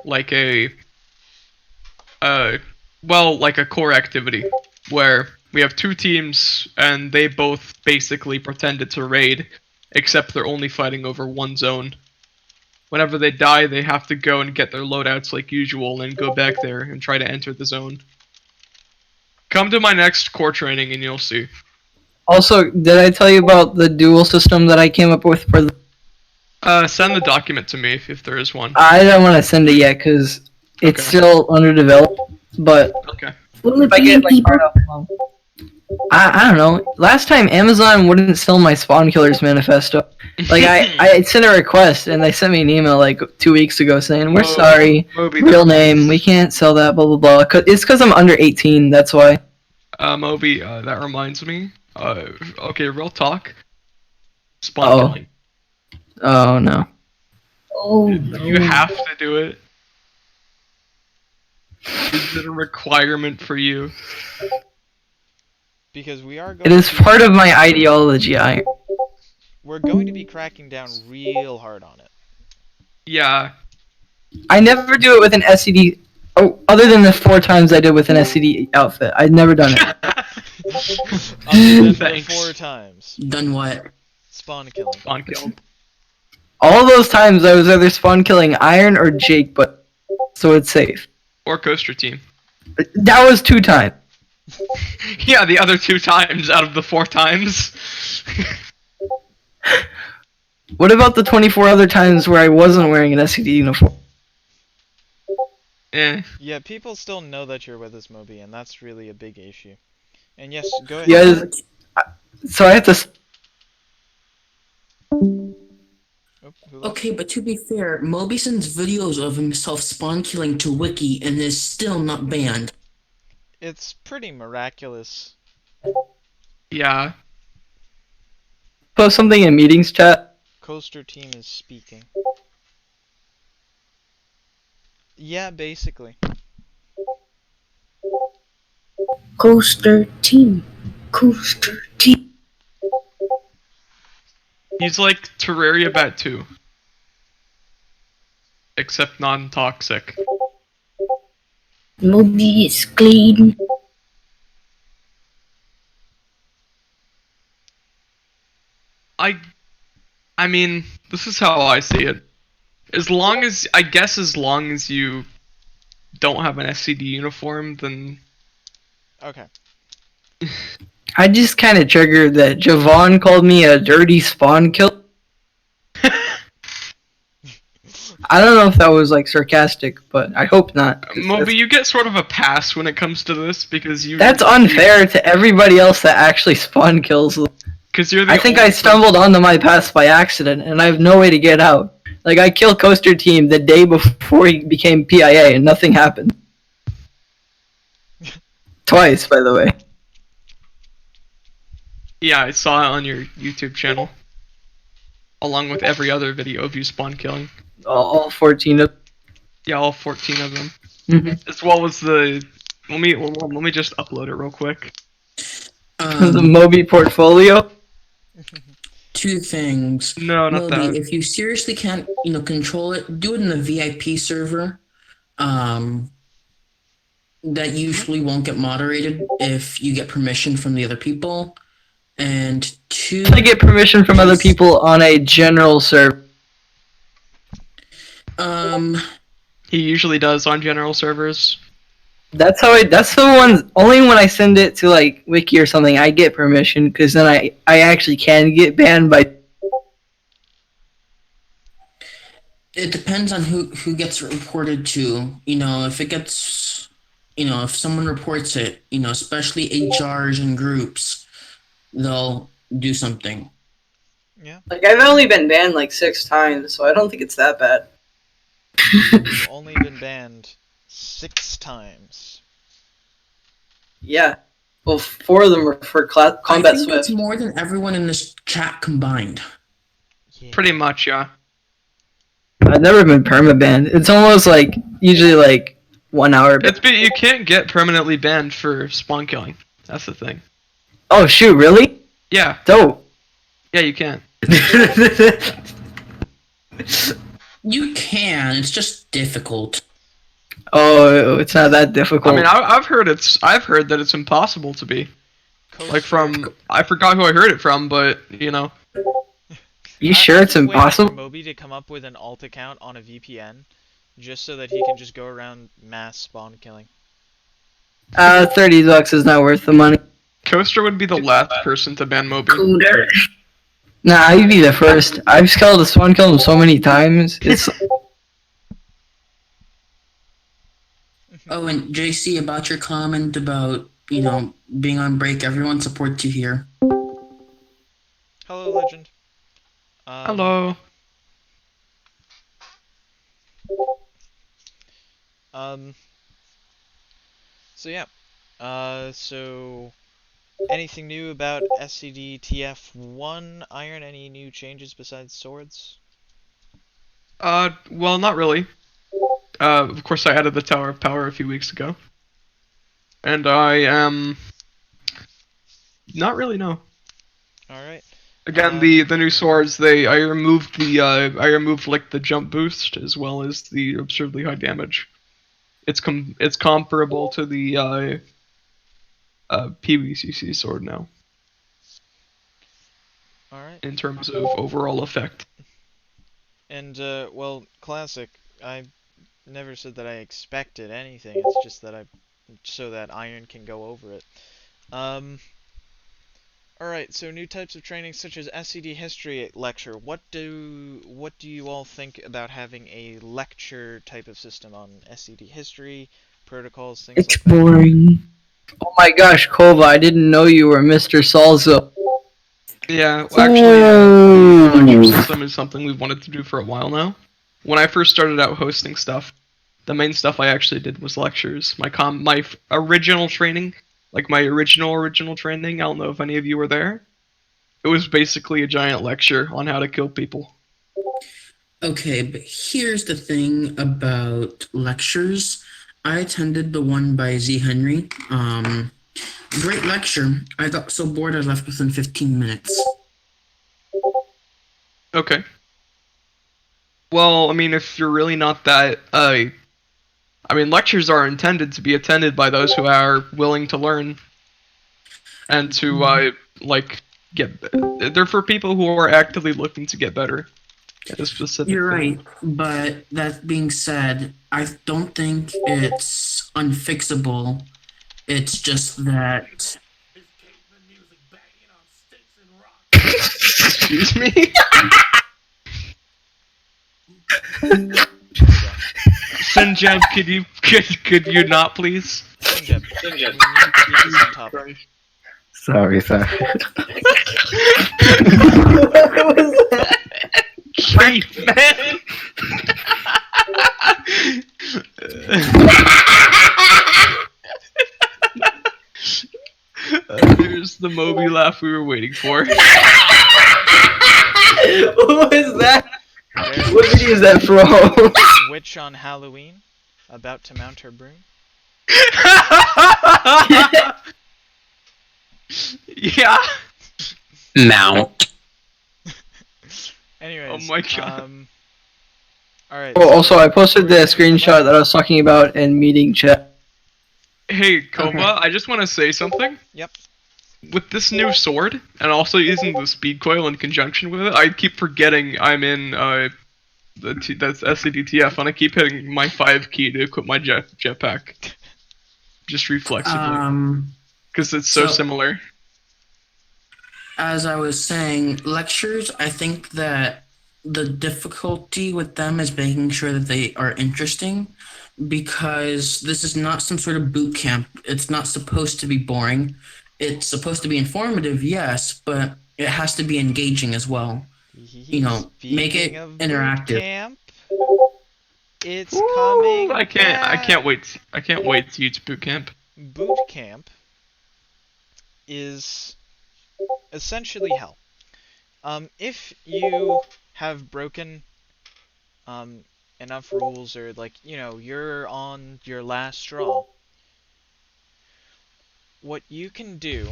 Speaker 6: like a core activity where we have two teams and they both basically pretended to raid, except they're only fighting over one zone. Whenever they die, they have to go and get their loadouts like usual and go back there and try to enter the zone. Come to my next core training and you'll see.
Speaker 3: Also, did I tell you about the duel system that I came up with for the...
Speaker 6: Send the document to me if there is one.
Speaker 3: I don't want to send it yet because it's still underdeveloped, but...
Speaker 6: Okay.
Speaker 5: Will it be in people?
Speaker 3: I don't know. Last time Amazon wouldn't sell my Spawn Killers manifesto. Like I sent a request and they sent me an email like 2 weeks ago saying we're sorry, real name, we can't sell that, blah blah blah. It's because I'm under 18. That's why.
Speaker 6: Moby, that reminds me. Okay, real talk. Spawn killing.
Speaker 3: Oh no.
Speaker 5: Oh no.
Speaker 6: You have to do it. Is it a requirement for you?
Speaker 1: Because we are going.
Speaker 3: It is part of my ideology.
Speaker 1: We're going to be cracking down real hard on it.
Speaker 6: Yeah.
Speaker 3: I never do it with an SCD. Oh, other than the 4 times I did with an SCD outfit, I've never done it.
Speaker 1: Other than 4 times.
Speaker 9: Done what?
Speaker 1: Spawn killing.
Speaker 6: Spawn killing.
Speaker 3: All those times I was either spawn killing Iron or Jake, but so it's safe.
Speaker 6: Or Coaster Team.
Speaker 3: That was 2 times.
Speaker 6: Yeah, the other 2 times out of the 4 times.
Speaker 3: What about the 24 other times where I wasn't wearing an SCD uniform?
Speaker 1: Yeah, people still know that you're with us, Moby, and that's really a big issue. And yes, go ahead.
Speaker 3: Yeah, so I have to...
Speaker 9: Okay, but to be fair, Moby sends videos of himself spawn killing to Wiki and is still not banned.
Speaker 1: It's pretty miraculous.
Speaker 6: Yeah.
Speaker 3: Post something in meetings chat.
Speaker 1: Coaster Team is speaking. Yeah, basically.
Speaker 5: Coaster Team. Coaster Team.
Speaker 6: He's like Terraria Bat 2. Except non-toxic.
Speaker 5: Moby is clean.
Speaker 6: I mean, this is how I see it. As long as you don't have an SCD uniform, then...
Speaker 1: Okay.
Speaker 3: I just kind of triggered that Javon called me a dirty spawn kill. I don't know if that was like sarcastic, but I hope not.
Speaker 6: Moby, you get sort of a pass when it comes to this because you...
Speaker 3: That's unfair to everybody else that actually spawn kills.
Speaker 6: Because you're the
Speaker 3: I think I stumbled onto my pass by accident, and I have no way to get out. Like, I killed Coaster Team the day before he became PIA, and nothing happened. Twice, by the way.
Speaker 6: Yeah, I saw it on your YouTube channel. Along with every other video of you spawn killing.
Speaker 3: All 14 of...
Speaker 6: Yeah, all 14 of them.
Speaker 3: Mm-hmm.
Speaker 6: As well as the... Let me just upload it real quick.
Speaker 3: The Moby portfolio?
Speaker 9: Two things.
Speaker 6: No, not
Speaker 9: Moby,
Speaker 6: that.
Speaker 9: if you seriously can't, control it, do it in a VIP server. That usually won't get moderated if you get permission from the other people. And two,
Speaker 3: I get permission from other people on a general server.
Speaker 6: He usually does on general servers.
Speaker 3: That's the ones, only when I send it to like Wiki or something, I get permission, because then I actually can get banned by.
Speaker 9: it depends on who gets reported to. If it gets, if someone reports it, especially HRs and groups, they'll do something.
Speaker 1: Yeah.
Speaker 3: Like, I've only been banned like 6 times, so I don't think it's that bad.
Speaker 1: You've only been banned 6 times.
Speaker 3: Yeah. Well, 4 of them were for Combat
Speaker 9: I think
Speaker 3: Swift.
Speaker 9: that's more than everyone in this chat combined.
Speaker 1: Yeah.
Speaker 6: Pretty much, yeah.
Speaker 3: I've never been perma-banned. It's almost like, usually like 1 hour.
Speaker 6: You can't get permanently banned for spawn killing. That's the thing.
Speaker 3: Oh shoot, really?
Speaker 6: Yeah.
Speaker 3: Dope.
Speaker 6: Yeah, you can.
Speaker 9: You can. It's just difficult.
Speaker 3: Oh, it's not that difficult.
Speaker 6: I mean, I've heard that it's impossible to be. Like from, I forgot who I heard it from, but
Speaker 3: You sure it's
Speaker 1: waiting for
Speaker 3: impossible?
Speaker 1: Moby to come up with an alt account on a VPN, just so that he can just go around mass spawn killing.
Speaker 3: $30 is not worth the money.
Speaker 6: Coaster would be the last person to ban Moby.
Speaker 5: Cooter.
Speaker 3: Nah, I'd be the first. I've spawn killed him so many times. It's
Speaker 9: Oh, and JC, about your comment about, being on break, everyone supports you here.
Speaker 1: Hello, Legend.
Speaker 6: Hello.
Speaker 1: So yeah. So anything new about SCD TF1 Iron? Any new changes besides swords?
Speaker 6: Well, not really. Of course, I added the Tower of Power a few weeks ago. And I am... not really, no.
Speaker 1: Alright.
Speaker 6: Again, the new swords, I removed like the jump boost as well as the absurdly high damage. It's comparable to the PVCC sword now.
Speaker 1: Alright.
Speaker 6: In terms of overall effect.
Speaker 1: And well, classic. I never said that I expected anything. It's just that so that Iron can go over it. Alright, so new types of training such as SCD History lecture. What do you all think about having a lecture type of system on SCD History, protocols, things
Speaker 5: It's
Speaker 1: like that?
Speaker 5: boring.
Speaker 3: oh my gosh, Kova, I didn't know you were Mr. Salsa.
Speaker 6: Yeah, well, actually, the lecture system is something we've wanted to do for a while now. When I first started out hosting stuff, the main stuff I actually did was lectures. My original training, like my original training, I don't know if any of you were there. It was basically a giant lecture on how to kill people.
Speaker 9: Okay, but here's the thing about lectures. I attended the one by Z. Henry. Great lecture. I got so bored I left within 15 minutes.
Speaker 6: Okay. Well, I mean, if you're really not that, I mean, lectures are intended to be attended by those who are willing to learn. And to, they're for people who are actively looking to get better at a specific
Speaker 9: You're
Speaker 6: thing.
Speaker 9: right, but that being said, I don't think it's unfixable. It's just that...
Speaker 6: Excuse me? Sinjab, could you not please?
Speaker 1: Sinjab, we need to keep this on topic.
Speaker 10: Sorry.
Speaker 3: What was that?
Speaker 6: Man! There's the Moby laugh we were waiting for.
Speaker 3: What was that? What video is that from?
Speaker 1: Witch on Halloween, about to mount her broom.
Speaker 6: Yeah.
Speaker 7: Mount.
Speaker 1: Anyways.
Speaker 6: Oh my god.
Speaker 1: Alright.
Speaker 3: Oh,
Speaker 1: So
Speaker 3: also, I posted the
Speaker 1: we're gonna move
Speaker 3: screenshot
Speaker 1: on.
Speaker 3: that I was talking about in meeting chat.
Speaker 6: Hey, Kova, I just want to say something.
Speaker 1: Yep.
Speaker 6: With this new sword, and also using the speed coil in conjunction with it, I keep forgetting I'm in that's SCDTF, and I keep hitting my 5 key to equip my jetpack. Just reflexively. Because it's so similar.
Speaker 9: As I was saying, lectures, I think that the difficulty with them is making sure that they are interesting, because this is not some sort of boot camp. It's not supposed to be boring. It's supposed to be informative, yes, but it has to be engaging as well. You know, make
Speaker 1: Speaking
Speaker 9: it
Speaker 1: of boot
Speaker 9: interactive.
Speaker 1: camp, it's coming
Speaker 6: I can't
Speaker 1: back.
Speaker 6: wait. I can't wait to use boot camp.
Speaker 1: Boot camp is essentially hell. If you have broken enough rules, or like, you know, you're on your last straw, what you can do,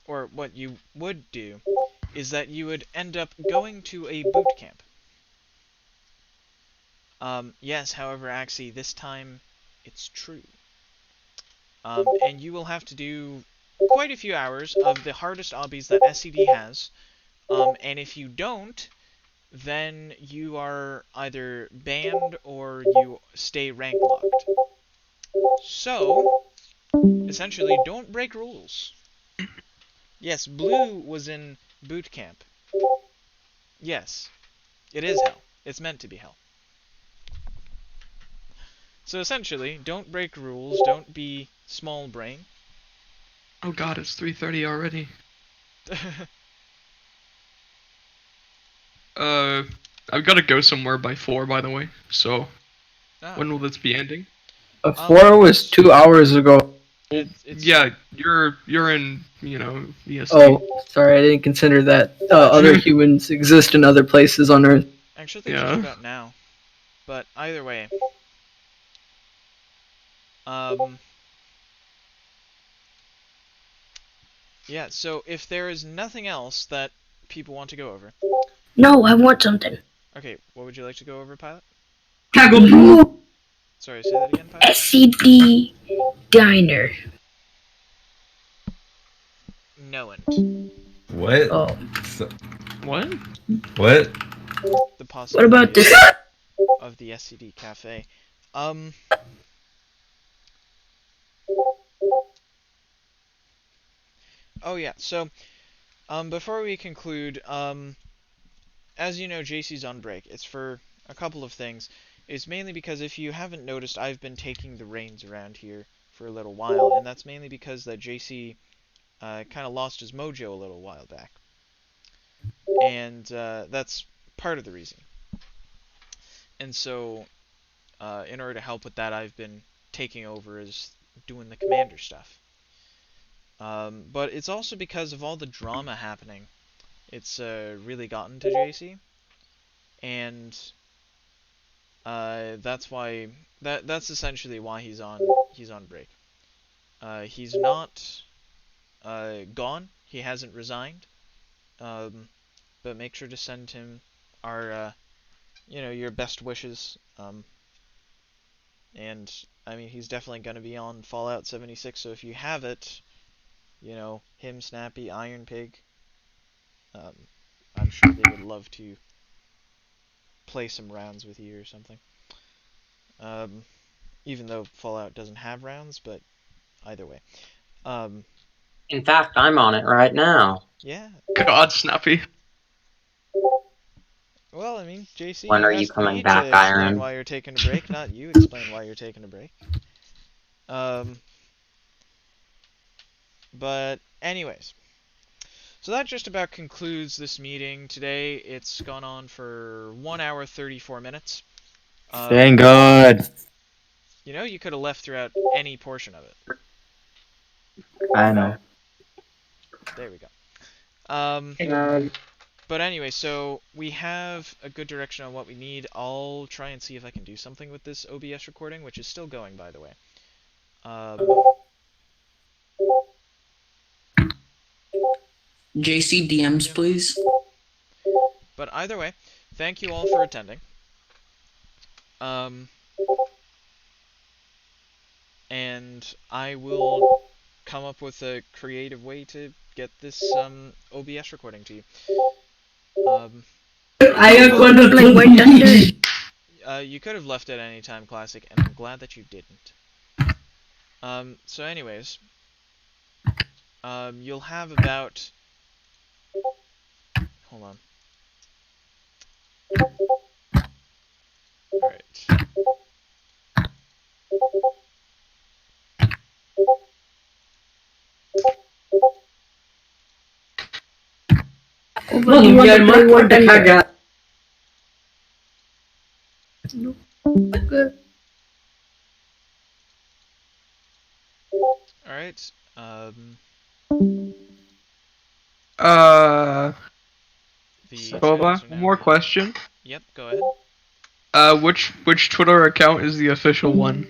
Speaker 1: or what you would do, is that you would end up going to a boot camp. Yes, however, Axie, this time it's true. And you will have to do quite a few hours of the hardest obbies that SCD has. And if you don't, then you are either banned or you stay rank locked. So, essentially, don't break rules. Yes, Blue was in boot camp. Yes, it is hell. It's meant to be hell. So essentially, don't break rules, don't be small brain.
Speaker 6: Oh god, it's 3:30 already. I've got to go somewhere by 4, by the way. So, when will this be ending?
Speaker 3: 4 was 2 hours ago.
Speaker 1: It's
Speaker 6: Yeah, you're in, you know, EST.
Speaker 3: Oh, sorry, I didn't consider that other humans exist in other places on Earth.
Speaker 1: Actually, I think it's just about now. But either way. Yeah, so if there is nothing else that people want to go over.
Speaker 5: No, I want something.
Speaker 1: Okay, what would you like to go over, Pilot?
Speaker 5: Blue
Speaker 1: Sorry, say that again, Pilot?
Speaker 5: SCD Diner.
Speaker 1: No one.
Speaker 8: What?
Speaker 5: Oh.
Speaker 6: What?
Speaker 8: What?
Speaker 1: The
Speaker 5: What about this?
Speaker 1: of the SCD Cafe. Oh yeah, so before we conclude, as you know, JC's on break. It's for a couple of things. It's mainly because, if you haven't noticed, I've been taking the reins around here for a little while, and that's mainly because that JC kind of lost his mojo a little while back. And that's part of the reason. And so, in order to help with that, I've been taking over as doing the commander stuff. But it's also because of all the drama happening. It's really gotten to JC, and that's why that's essentially why he's on break. He's not gone. He hasn't resigned. But make sure to send him our your best wishes. And I mean, he's definitely going to be on Fallout 76. So if you have it, him, Snappy, Iron Pig, I'm sure they would love to play some rounds with you or something. Even though Fallout doesn't have rounds, but either way.
Speaker 7: In fact, I'm on it right now.
Speaker 1: Yeah.
Speaker 6: God, Snappy.
Speaker 1: Well, I mean, JC,
Speaker 7: When
Speaker 1: you
Speaker 7: are you
Speaker 1: asked me
Speaker 7: coming
Speaker 1: to
Speaker 7: back,
Speaker 1: explain
Speaker 7: Iron?
Speaker 1: why you're taking a break, not you explain why you're taking a break. But anyways. So that just about concludes this meeting today. It's gone on for 1 hour 34 minutes.
Speaker 10: Thank God.
Speaker 1: You know, you could have left throughout any portion of it.
Speaker 10: I know.
Speaker 1: There we go. But anyway, so we have a good direction on what we need. I'll try and see if I can do something with this OBS recording, which is still going, by the way.
Speaker 9: JC DMs, please.
Speaker 1: But either way, thank you all for attending. And I will come up with a creative way to get this OBS recording to you.
Speaker 3: I am going to
Speaker 5: Like we're done.
Speaker 1: You could have left at any time, Classic, and I'm glad that you didn't. So anyways, you'll have about... Hold on. Alright.
Speaker 5: What do you want to play War Thunder?
Speaker 1: Alright, the
Speaker 6: Boba,
Speaker 1: channels are
Speaker 6: one
Speaker 1: now
Speaker 6: more
Speaker 1: here.
Speaker 6: question.
Speaker 1: Yep, go ahead.
Speaker 6: Which Twitter account is the official one?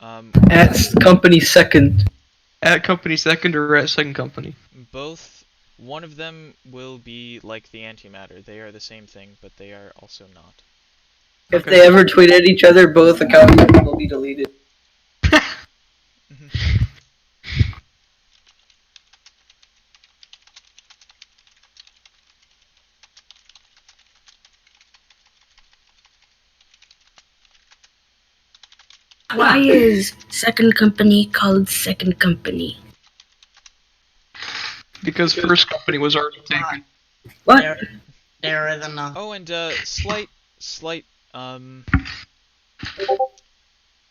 Speaker 3: At company second.
Speaker 6: At company second or at second company?
Speaker 1: Both. One of them will be like the antimatter. They are the same thing, but they are also not.
Speaker 3: If they ever tweet at each other, both accounts will be deleted.
Speaker 5: Why is second company called second company?
Speaker 6: Because first company was already taken.
Speaker 5: What?
Speaker 9: There is enough.
Speaker 1: Oh, and slight,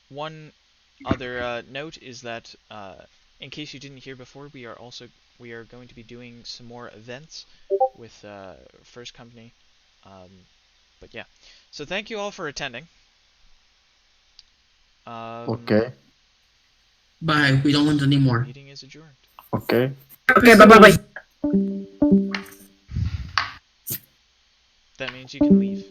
Speaker 1: one other note is that in case you didn't hear before, we are going to be doing some more events with First Company. But yeah, so thank you all for attending.
Speaker 10: Okay.
Speaker 9: Bye. We don't want any more.
Speaker 1: Meeting is adjourned.
Speaker 10: Okay.
Speaker 5: Okay, bye.
Speaker 1: That means you can leave.